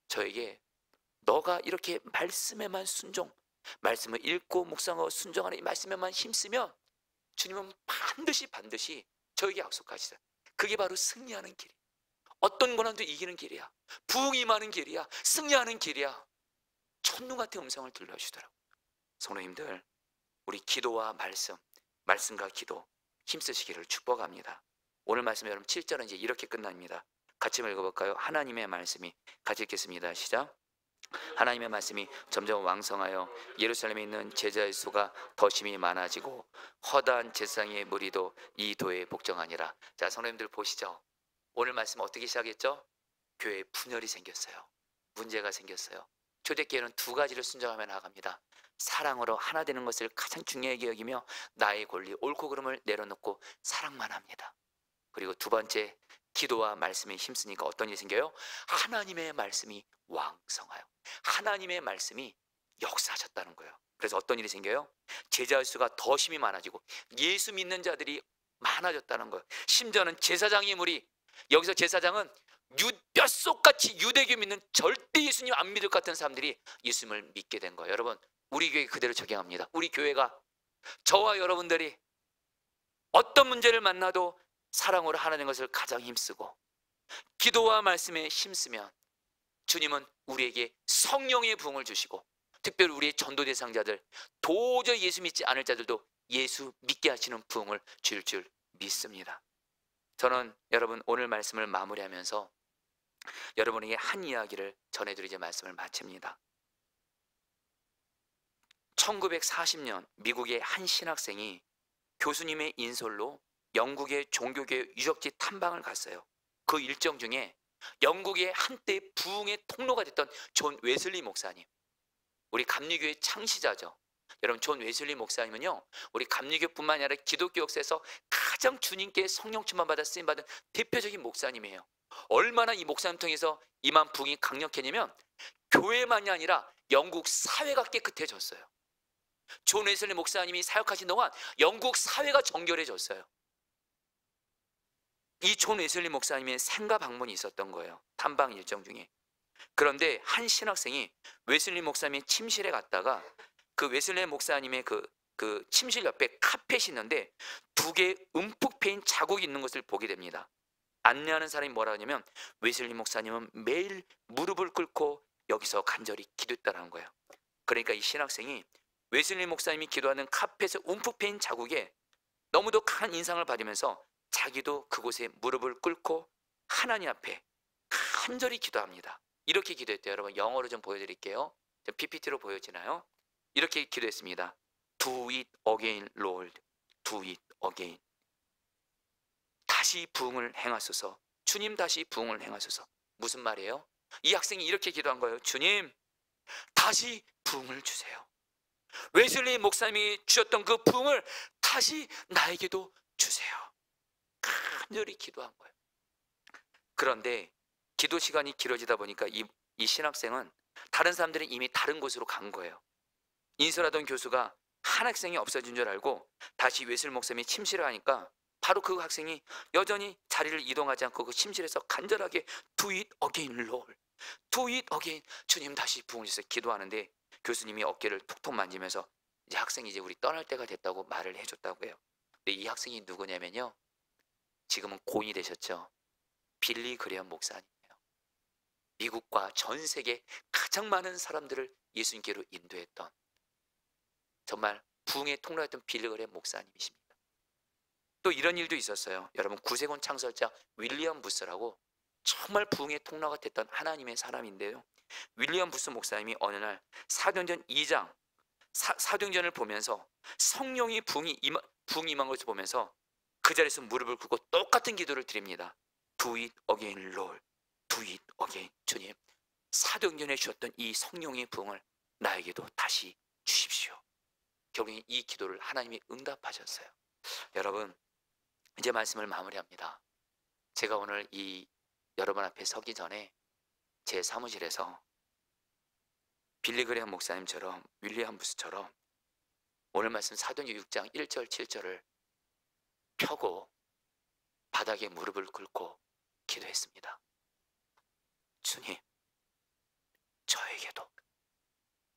A: 저에게 너가 이렇게 말씀에만 순종, 말씀을 읽고 묵상하고 순종하는 이 말씀에만 힘쓰면 주님은 반드시 저에게 약속하시죠. 그게 바로 승리하는 길이야. 어떤 고난도 이기는 길이야. 부흥이 임하는 길이야. 승리하는 길이야. 천둥 같은 음성을 들려주더라고요. 성도님들, 우리 기도와 말씀과 기도 힘쓰시기를 축복합니다. 오늘 말씀 여러분 7절은 이제 이렇게 끝납니다. 같이 읽어볼까요? 하나님의 말씀이, 같이 읽겠습니다. 시작. 하나님의 말씀이 점점 왕성하여 예루살렘에 있는 제자의 수가 더 심히 많아지고 허다한 제사장의 무리도 이 도에 복종하니라. 자, 성도님들 보시죠. 오늘 말씀 어떻게 시작했죠? 교회에 분열이 생겼어요. 문제가 생겼어요. 초대교회는 두 가지를 순종하며 나갑니다. 사랑으로 하나 되는 것을 가장 중요하게 여기며 나의 권리, 옳고 그름을 내려놓고 사랑만 합니다. 그리고 두 번째, 기도와 말씀에 힘쓰니까 어떤 일이 생겨요? 하나님의 말씀이 왕성하여 하나님의 말씀이 역사하셨다는 거예요. 그래서 어떤 일이 생겨요? 제자 수가 더 힘이 많아지고 예수 믿는 자들이 많아졌다는 거예요. 심지어는 제사장의 무리, 여기서 제사장은 뼛속같이 유대교 믿는 절대 예수님 안 믿을 것 같은 사람들이 예수님을 믿게 된 거예요. 여러분, 우리 교회 그대로 적용합니다. 우리 교회가 저와 여러분들이 어떤 문제를 만나도 사랑으로 하라는 것을 가장 힘쓰고 기도와 말씀에 힘쓰면 주님은 우리에게 성령의 부흥을 주시고, 특별히 우리의 전도 대상자들, 도저히 예수 믿지 않을 자들도 예수 믿게 하시는 부흥을 줄 믿습니다. 저는 여러분 오늘 말씀을 마무리하면서 여러분에게 한 이야기를 전해드리자 말씀을 마칩니다. 1940년 미국의 한 신학생이 교수님의 인솔로 영국의 종교계 유적지 탐방을 갔어요. 그 일정 중에 영국의 한때 부흥의 통로가 됐던 존 웨슬리 목사님, 우리 감리교의 창시자죠. 여러분, 존 웨슬리 목사님은요, 우리 감리교뿐만 아니라 기독교 역사에서 가장 주님께 성령 충만 받아 쓰임 받은 대표적인 목사님이에요. 얼마나 이 목사님 통해서 임한 부흥이 강력했냐면 교회만이 아니라 영국 사회가 깨끗해졌어요. 존 웨슬리 목사님이 사역하신 동안 영국 사회가 정결해졌어요. 이 존 웨슬리 목사님의 생가 방문이 있었던 거예요. 탐방 일정 중에. 그런데 한 신학생이 웨슬리 목사님의 침실에 갔다가 그 웨슬리 목사님의 그 침실 옆에 카펫이 있는데 두 개의 움푹 패인 자국이 있는 것을 보게 됩니다. 안내하는 사람이 뭐라 하냐면 웨슬리 목사님은 매일 무릎을 꿇고 여기서 간절히 기도했다는 거예요. 그러니까 이 신학생이 웨슬리 목사님이 기도하는 카펫의 움푹 패인 자국에 너무도 강한 인상을 받으면서 자기도 그곳에 무릎을 꿇고 하나님 앞에 간절히 기도합니다. 이렇게 기도했대요. 여러분, 영어로 좀 보여드릴게요. PPT로 보여지나요? 이렇게 기도했습니다. Do it again, Lord. Do it again. 다시 부흥을 행하소서. 주님, 다시 부흥을 행하소서. 무슨 말이에요? 이 학생이 이렇게 기도한 거예요. 주님, 다시 부흥을 주세요. 웨슬리 목사님이 주셨던 그 부흥을 다시 나에게도 주세요. 간절히 기도한 거예요. 그런데 기도 시간이 길어지다 보니까 이 신학생은 다른 사람들은 이미 다른 곳으로 간 거예요. 인솔하던 교수가 한 학생이 없어진 줄 알고 다시 웨슬리 목사님이 침실에 가니까 바로 그 학생이 여전히 자리를 이동하지 않고 그 침실에서 간절하게 Do it again, Lord. Do it again. 주님, 다시 부흥을 주세요. 기도하는데 교수님이 어깨를 톡톡 만지면서 이제 학생이 이제 우리 떠날 때가 됐다고 말을 해줬다고 해요. 근데 이 학생이 누구냐면요, 지금은 고인이 되셨죠. 빌리 그레엄 목사님이에요. 미국과 전 세계 가장 많은 사람들을 예수님께로 인도했던, 정말 부흥의 통로였던 빌리 그레엄 목사님이십니다. 또 이런 일도 있었어요. 여러분, 구세군 창설자 윌리엄 부스라고 정말 부흥의 통로가 됐던 하나님의 사람인데요, 윌리엄 부스 목사님이 어느 날 사도행전 2장 사도행전을 보면서 성령이 부흥이 임한 것을 보면서 그 자리에서 무릎을 꿇고 똑같은 기도를 드립니다. Do it again, Lord. Do it again. 주님, 사도행전에 주셨던 이 성령의 부흥을 나에게도 다시 주십시오. 결국 이 기도를 하나님이 응답하셨어요. 여러분, 이제 말씀을 마무리합니다. 제가 오늘 이 여러분 앞에 서기 전에 제 사무실에서 빌리 그레엄 목사님처럼 윌리엄 부스처럼 오늘 말씀 사도행전 6장 1절 7절을 펴고 바닥에 무릎을 꿇고 기도했습니다. 주님, 저에게도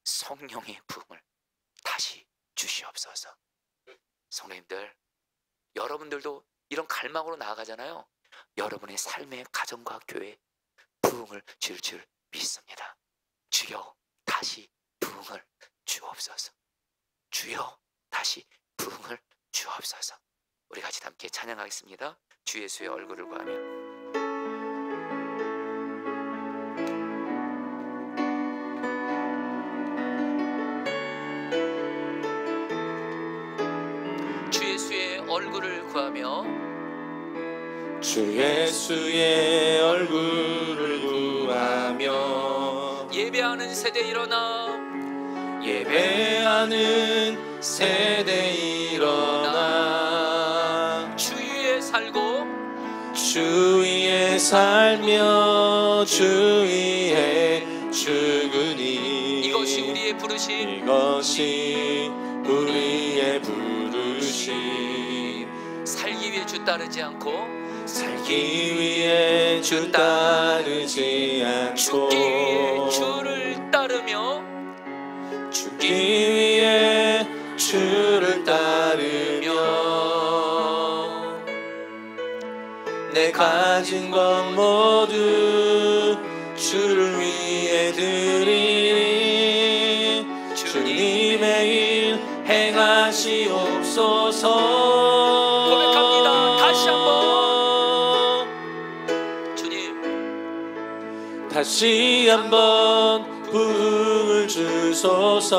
A: 성령의 부흥을 다시 주시옵소서. 성도님들, 여러분들도 이런 갈망으로 나아가잖아요. 여러분의 삶의 가정과 교회 부흥을 줄 믿습니다. 주여, 다시 부흥을 주옵소서. 주여, 다시 부흥을 주옵소서. 우리 같이 함께 찬양하겠습니다. 주 예수의 얼굴을 구하며. 주 예수의 얼굴을 구하며.
C: 주 예수의 얼굴을 구하며
A: 예배하는 세대 일어나.
C: 예배하는 세대 일어나
A: 주 위에 살고
C: 주 위에 살며 주 위에 주으니
A: 이것이 우리의 부르심,
C: 이것이 우리의 부르심.
A: 살기 위해 주 따르지 않고
C: 살기 위해 주 따르지
A: 죽기 위해
C: 않고
A: 주를 따르며
C: 죽기 위해 주를 따르며 내 가진 것 모두 주를 위해 드리니 주님의 일 행하시옵소서.
A: 고백합니다. 다시 한번.
C: 다시 한번 부흥을 주소서.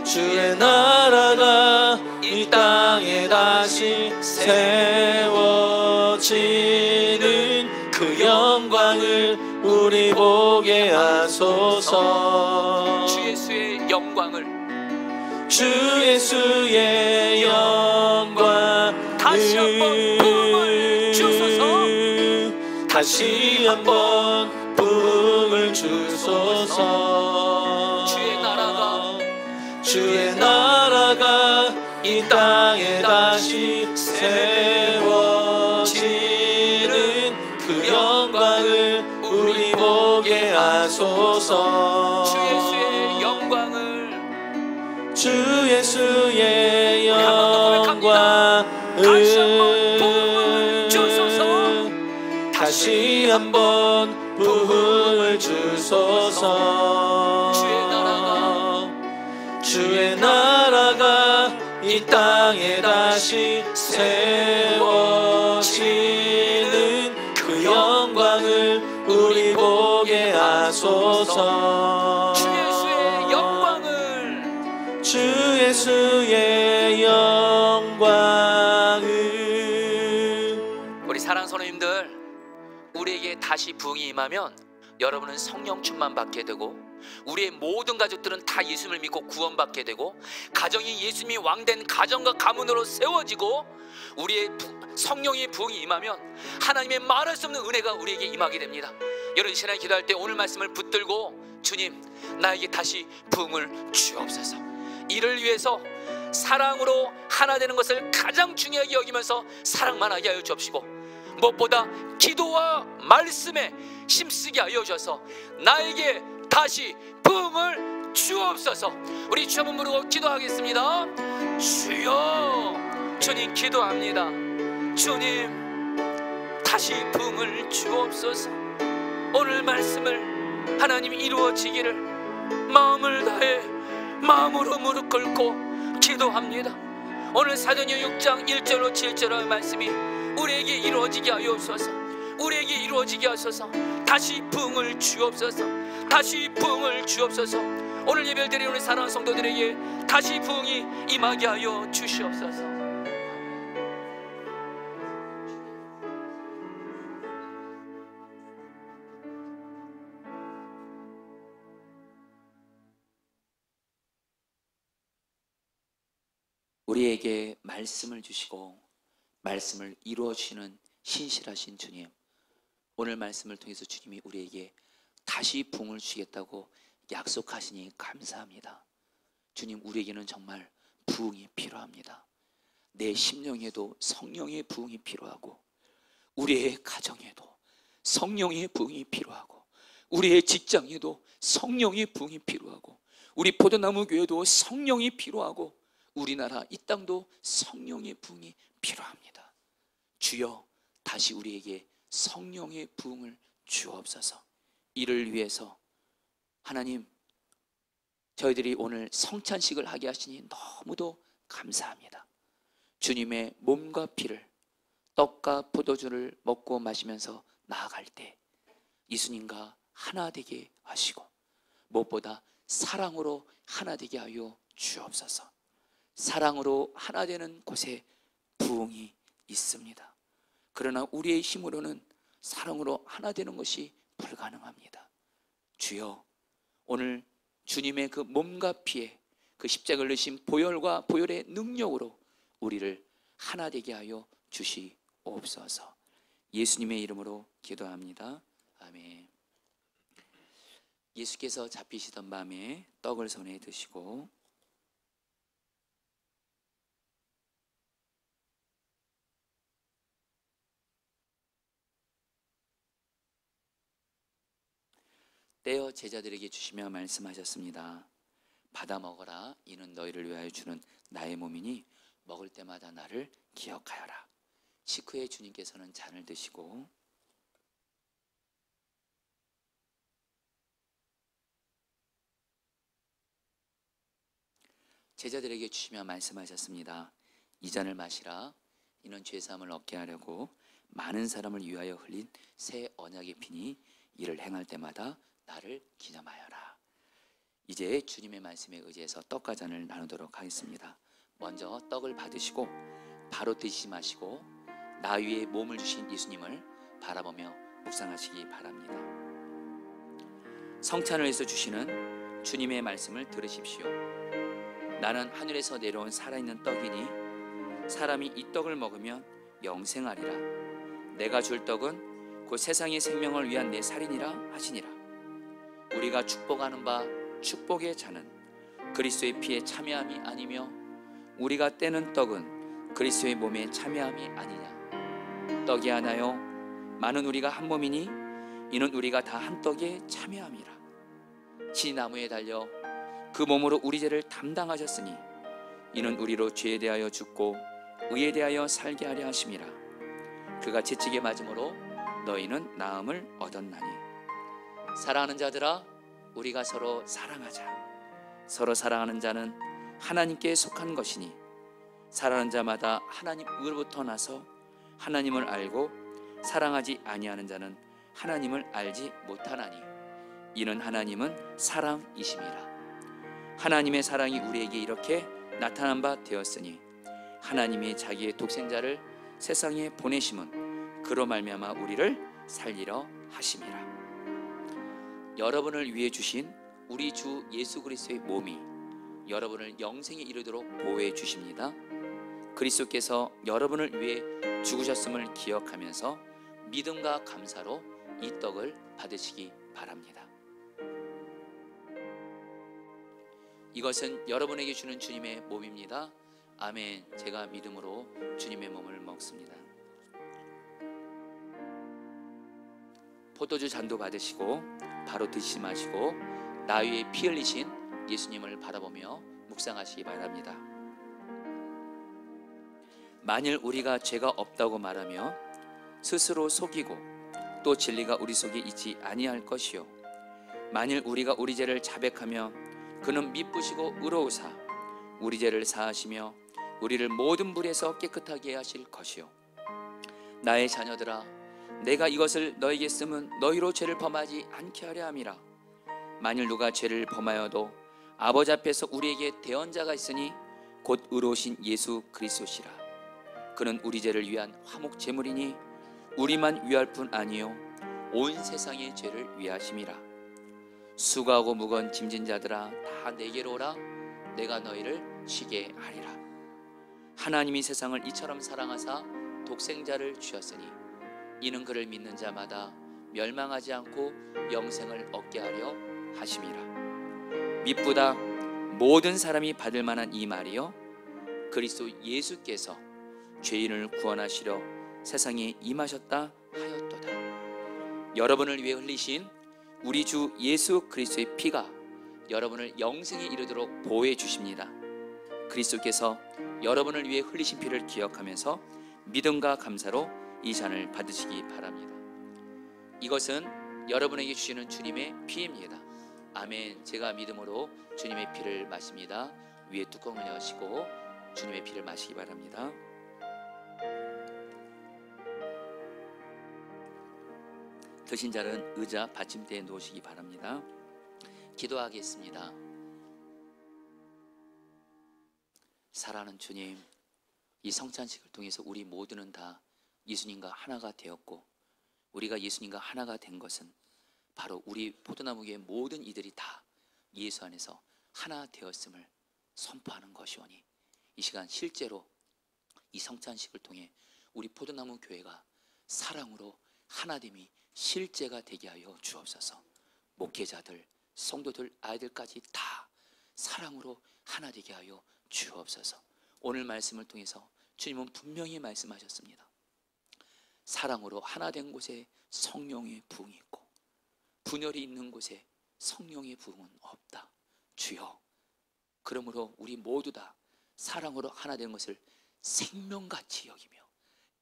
C: 주의 나라가 이 땅에 다시 세워지는 그 영광을 우리 보게 하소서.
A: 주 예수의 영광을,
C: 주 예수의 영광을
A: 다시 한번 부흥을 주소서.
C: 다시 한번 부흥을 주소서. 주의 나라가 이 땅에 다시 세워지는 그 영광을 우리 보게 하소서.
A: 주 예수의 영광을,
C: 주 예수의 영광을
A: 다시 한번 부흥을 주소서.
C: 다시 한번 부흥을 주소서. 주의 나라가 이 땅에 다시 세워지는 그 영광을 우리 보게 하소서.
A: 주 예수의 영광을,
C: 주 예수의 영광을.
A: 우리 사랑하는 성도님들, 우리에게 다시 부흥이 임하면 여러분은 성령 충만 받게 되고 우리의 모든 가족들은 다 예수님을 믿고 구원받게 되고 가정이 예수님이 왕된 가정과 가문으로 세워지고 우리의 성령의 부흥이 임하면 하나님의 말할 수 없는 은혜가 우리에게 임하게 됩니다. 여러분 신앙 기도할 때 오늘 말씀을 붙들고 주님 나에게 다시 부흥을 주옵소서. 이를 위해서 사랑으로 하나 되는 것을 가장 중요하게 여기면서 사랑만 하게 하여 주옵시고 무엇보다 기도와 말씀에 힘쓰게 하여 주셔서 나에게 다시 부흥을 주옵소서. 우리 주 한번 부르고 기도하겠습니다. 주여, 주님 기도합니다. 주님 다시 부흥을 주옵소서. 오늘 말씀을 하나님 이루어지기를 마음을 다해 마음으로 무릎 꿇고 기도합니다. 오늘 사도행전 6장 1절로 7절의 말씀이 우리에게 이루어지게 하옵소서. 우리에게 이루어지게 하소서. 다시 부흥을 주옵소서. 다시 부흥을 주옵소서. 오늘 예배를 드리는 우리 사랑하는 성도들에게 다시 부흥이 임하게 하여 주시옵소서. 우리에게 말씀을 주시고 말씀을 이루어 주시는 신실하신 주님, 오늘 말씀을 통해서 주님이 우리에게 다시 부흥을 주시겠다고 약속하시니 감사합니다. 주님, 우리에게는 정말 부흥이 필요합니다. 내 심령에도 성령의 부흥이 필요하고 우리의 가정에도 성령의 부흥이 필요하고 우리의 직장에도 성령의 부흥이 필요하고 우리 포도나무 교회도 성령이 필요하고 우리나라 이 땅도 성령의 부흥이 필요합니다. 주여, 다시 우리에게 성령의 부흥을 주옵소서. 이를 위해서 하나님, 저희들이 오늘 성찬식을 하게 하시니 너무도 감사합니다. 주님의 몸과 피를, 떡과 포도주를 먹고 마시면서 나아갈 때 예수님과 하나 되게 하시고 무엇보다 사랑으로 하나 되게 하여 주옵소서. 사랑으로 하나 되는 곳에 부흥이 있습니다. 그러나 우리의 힘으로는 사랑으로 하나 되는 것이 불가능합니다. 주여, 오늘 주님의 그 몸과 피에 그 십자가를 내신 보혈과 보혈의 능력으로 우리를 하나 되게 하여 주시옵소서. 예수님의 이름으로 기도합니다. 아멘. 예수께서 잡히시던 밤에 떡을 손에 드시고 떼어 제자들에게 주시며 말씀하셨습니다. 받아 먹어라. 이는 너희를 위하여 주는 나의 몸이니 먹을 때마다 나를 기억하여라. 식후에 주님께서는 잔을 드시고 제자들에게 주시며 말씀하셨습니다. 이 잔을 마시라. 이는 죄사함을 얻게 하려고 많은 사람을 위하여 흘린 새 언약의 피니 이를 행할 때마다 나를 기념하여라. 이제 주님의 말씀에 의지해서 떡과 잔을 나누도록 하겠습니다. 먼저 떡을 받으시고 바로 드시지 마시고 나 위에 몸을 주신 예수님을 바라보며 묵상하시기 바랍니다. 성찬을 위해서 주시는 주님의 말씀을 들으십시오. 나는 하늘에서 내려온 살아있는 떡이니 사람이 이 떡을 먹으면 영생하리라. 내가 줄 떡은 곧 세상의 생명을 위한 내 살이니라 하시니라. 우리가 축복하는 바 축복의 잔은 그리스도의 피에 참여함이 아니며 우리가 떼는 떡은 그리스도의 몸에 참여함이 아니냐. 떡이 하나요 많은 우리가 한 몸이니 이는 우리가 다 한 떡에 참여함이라. 지 나무에 달려 그 몸으로 우리 죄를 담당하셨으니 이는 우리로 죄에 대하여 죽고 의에 대하여 살게 하려 하심이라. 그가 채찍에 맞음으로 너희는 나음을 얻었나니. 사랑하는 자들아, 우리가 서로 사랑하자. 서로 사랑하는 자는 하나님께 속한 것이니 사랑하는 자마다 하나님으로부터 나서 하나님을 알고 사랑하지 아니하는 자는 하나님을 알지 못하나니 이는 하나님은 사랑이심이라. 하나님의 사랑이 우리에게 이렇게 나타난 바 되었으니 하나님이 자기의 독생자를 세상에 보내심은 그로 말미암아 우리를 살리려 하심이라. 여러분을 위해 주신 우리 주 예수 그리스도의 몸이 여러분을 영생에 이르도록 보호해 주십니다. 그리스도께서 여러분을 위해 죽으셨음을 기억하면서 믿음과 감사로 이 떡을 받으시기 바랍니다. 이것은 여러분에게 주는 주님의 몸입니다. 아멘. 제가 믿음으로 주님의 몸을 먹습니다. 포도주 잔도 받으시고 바로 드시지 마시고 나 위에 피 흘리신 예수님을 바라보며 묵상하시기 바랍니다. 만일 우리가 죄가 없다고 말하며 스스로 속이고 또 진리가 우리 속에 있지 아니할 것이요 만일 우리가 우리 죄를 자백하며 그는 미쁘시고 의로우사 우리 죄를 사하시며 우리를 모든 불에서 깨끗하게 하실 것이요 나의 자녀들아 내가 이것을 너에게 쓰면 너희로 죄를 범하지 않게 하려 함이라. 만일 누가 죄를 범하여도 아버지 앞에서 우리에게 대언자가 있으니 곧 의로우신 예수 그리스도시라. 그는 우리 죄를 위한 화목 제물이니 우리만 위할 뿐 아니요 온 세상의 죄를 위하심이라. 수고하고 무거운 짐진 자들아 다 내게로 오라. 내가 너희를 쉬게 하리라. 하나님이 세상을 이처럼 사랑하사 독생자를 주셨으니 이는 그를 믿는 자마다 멸망하지 않고 영생을 얻게 하려 하심이라. 미쁘다 모든 사람이 받을 만한 이 말이요 그리스도 예수께서 죄인을 구원하시려 세상에 임하셨다 하였도다. 여러분을 위해 흘리신 우리 주 예수 그리스도의 피가 여러분을 영생에 이르도록 보호해 주십니다. 그리스도께서 여러분을 위해 흘리신 피를 기억하면서 믿음과 감사로 이 잔을 받으시기 바랍니다. 이것은 여러분에게 주시는 주님의 피입니다. 아멘. 제가 믿음으로 주님의 피를 마십니다. 위에 뚜껑을 여시고 주님의 피를 마시기 바랍니다. 드신 자는 의자 받침대에 놓으시기 바랍니다. 기도하겠습니다. 사랑하는 주님, 이 성찬식을 통해서 우리 모두는 다 예수님과 하나가 되었고 우리가 예수님과 하나가 된 것은 바로 우리 포도나무의 모든 이들이 다 예수 안에서 하나 되었음을 선포하는 것이오니 이 시간 실제로 이 성찬식을 통해 우리 포도나무 교회가 사랑으로 하나됨이 실제가 되게 하여 주옵소서. 목회자들, 성도들 아이들까지 다 사랑으로 하나 되게 하여 주옵소서. 오늘 말씀을 통해서 주님은 분명히 말씀하셨습니다. 사랑으로 하나 된 곳에 성령의 부흥이 있고 분열이 있는 곳에 성령의 부흥은 없다. 주여, 그러므로 우리 모두 다 사랑으로 하나 된 것을 생명같이 여기며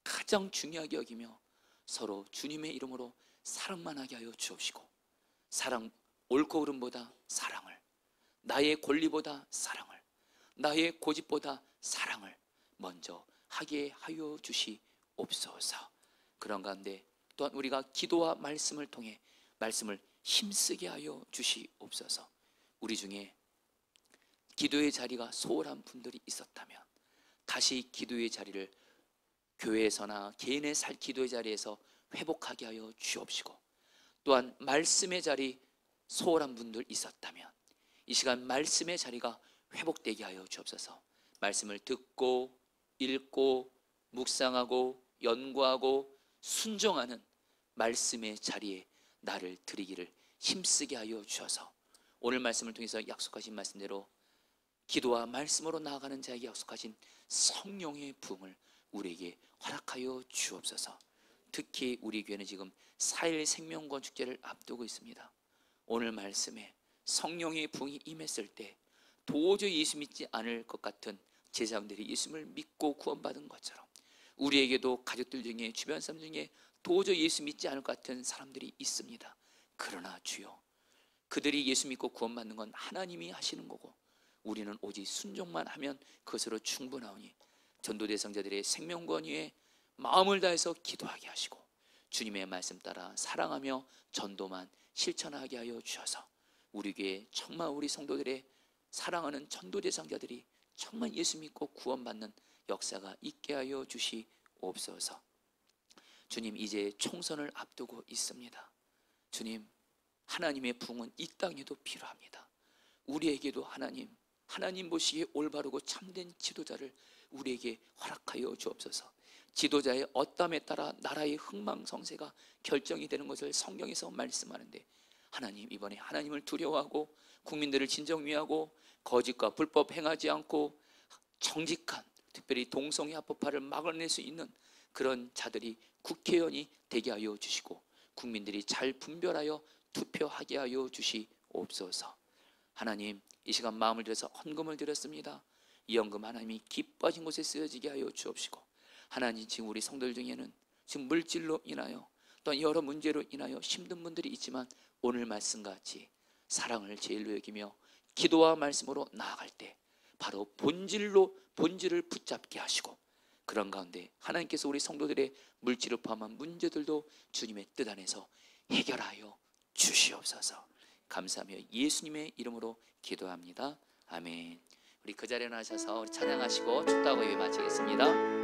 A: 가장 중요하게 여기며 서로 주님의 이름으로 사랑만 하게 하여 주옵시고, 사랑, 옳고 그름보다 사랑을, 나의 권리보다 사랑을, 나의 고집보다 사랑을 먼저 하게 하여 주시옵소서. 그런 가운데 또한 우리가 기도와 말씀을 통해 말씀을 힘쓰게 하여 주시옵소서. 우리 중에 기도의 자리가 소홀한 분들이 있었다면 다시 기도의 자리를 교회에서나 개인의 기도의 자리에서 회복하게 하여 주옵시고, 또한 말씀의 자리 소홀한 분들 있었다면 이 시간 말씀의 자리가 회복되게 하여 주옵소서. 말씀을 듣고 읽고 묵상하고 연구하고 순종하는 말씀의 자리에 나를 드리기를 힘쓰게 하여 주셔서 오늘 말씀을 통해서 약속하신 말씀대로 기도와 말씀으로 나아가는 자에게 약속하신 성령의 부흥을 우리에게 허락하여 주옵소서. 특히 우리 교회는 지금 4일 생명권 축제를 앞두고 있습니다. 오늘 말씀에 성령의 부흥이 임했을 때 도저히 예수 믿지 않을 것 같은 제자들이 예수를 믿고 구원받은 것처럼 우리에게도 가족들 중에 주변 사람 중에 도저히 예수 믿지 않을 것 같은 사람들이 있습니다. 그러나 주여, 그들이 예수 믿고 구원받는 건 하나님이 하시는 거고 우리는 오직 순종만 하면 그것으로 충분하오니 전도대 성자들의 생명권 위에 마음을 다해서 기도하게 하시고 주님의 말씀 따라 사랑하며 전도만 실천하게 하여 주셔서 우리 교회 정말 우리 성도들의 사랑하는 전도대 성자들이 정말 예수 믿고 구원받는 역사가 있게 하여 주시옵소서. 주님, 이제 총선을 앞두고 있습니다. 주님, 하나님의 부흥은 이 땅에도 필요합니다. 우리에게도 하나님 보시기에 올바르고 참된 지도자를 우리에게 허락하여 주옵소서. 지도자의 어땀에 따라 나라의 흥망성쇠가 결정이 되는 것을 성경에서 말씀하는데 하나님, 이번에 하나님을 두려워하고 국민들을 진정 위하고 거짓과 불법 행하지 않고 정직한, 특별히 동성애 합법화를 막아낼 수 있는 그런 자들이 국회의원이 되게 하여 주시고 국민들이 잘 분별하여 투표하게 하여 주시옵소서. 하나님, 이 시간 마음을 들여서 헌금을 드렸습니다. 이 헌금 하나님이 기뻐하신 곳에 쓰여지게 하여 주옵시고, 하나님, 지금 우리 성도들 중에는 지금 물질로 인하여 또한 여러 문제로 인하여 힘든 분들이 있지만 오늘 말씀같이 사랑을 제일로 여기며 기도와 말씀으로 나아갈 때 바로 본질을 붙잡게 하시고, 그런 가운데 하나님께서 우리 성도들의 물질을 포함한 문제들도 주님의 뜻 안에서 해결하여 주시옵소서. 감사하며 예수님의 이름으로 기도합니다. 아멘. 우리 그 자리에 나셔서 우리 찬양하시고 축도하고 예배 마치겠습니다.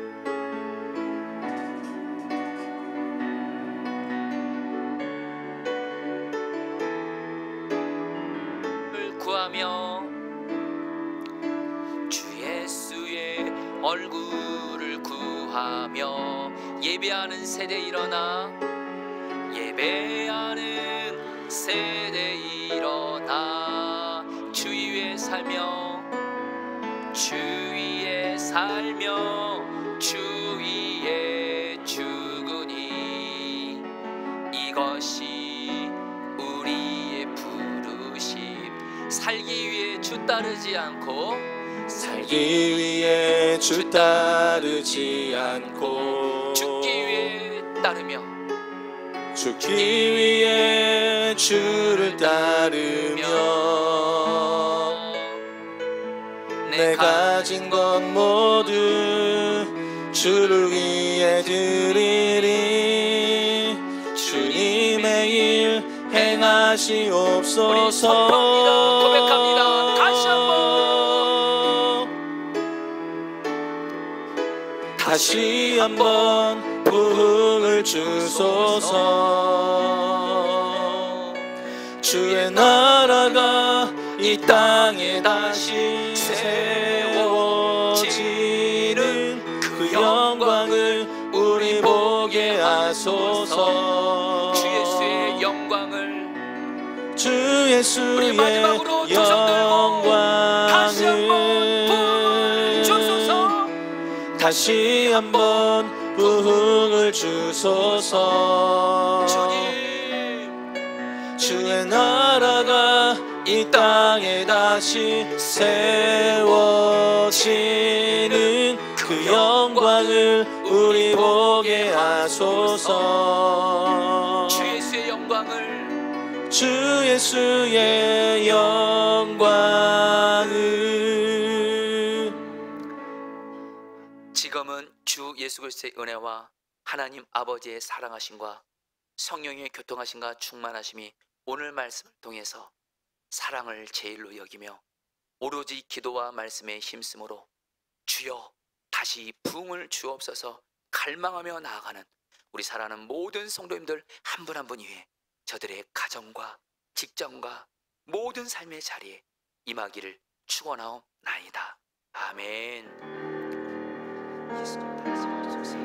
A: 구하며 주 예수의 얼굴을 구하며 예배하는 세대 일어나, 예배하는 세대 일어나, 주 위에 살며 주 위에 살며 주 위에 죽으니 이것이 우리의 부르심. 살기 위해 주 따르지 않고,
C: 살기 위해 주 따르지 않고,
A: 죽기 위해 따르며,
C: 죽기 위해 주를 따르며, 내 가진 것 모두 주를 위해 드리리. 주님의 일 행하시옵소서.
A: 우리 선포합니다. 고백합니다. 다시
C: 다시 한번 부흥을 주소서. 주의 나라가 이 땅에 다시 세워지는 그 영광을 우리 보게 하소서.
A: 주 예수의 영광을,
C: 주
A: 우리
C: 예수의
A: 마지막으로 두 손 들고 다시 한번 부흥을
C: 영광을
A: 주소서.
C: 다시 한번 부흥을 주소서.
A: 주님,
C: 주의 나라가 이 땅에 다시 세워지는 그 영광을 우리 보게 하소서.
A: 주 예수의 영광을
C: 주 예수의 영광을
A: 지금은 주 예수 그리스도의 은혜와 하나님 아버지의 사랑하심과 성령의 교통하심과 충만하심이 오늘 말씀을 통해서 사랑을 제일로 여기며 오로지 기도와 말씀에 힘쓰므로 주여 다시 부흥을 주옵소서 갈망하며 나아가는 우리 사랑하는 모든 성도님들 한 분 한 분 위해 저들의 가정과 직장과 모든 삶의 자리에 임하기를 축원하옵나이다. 아멘. 예수님 말씀하소서.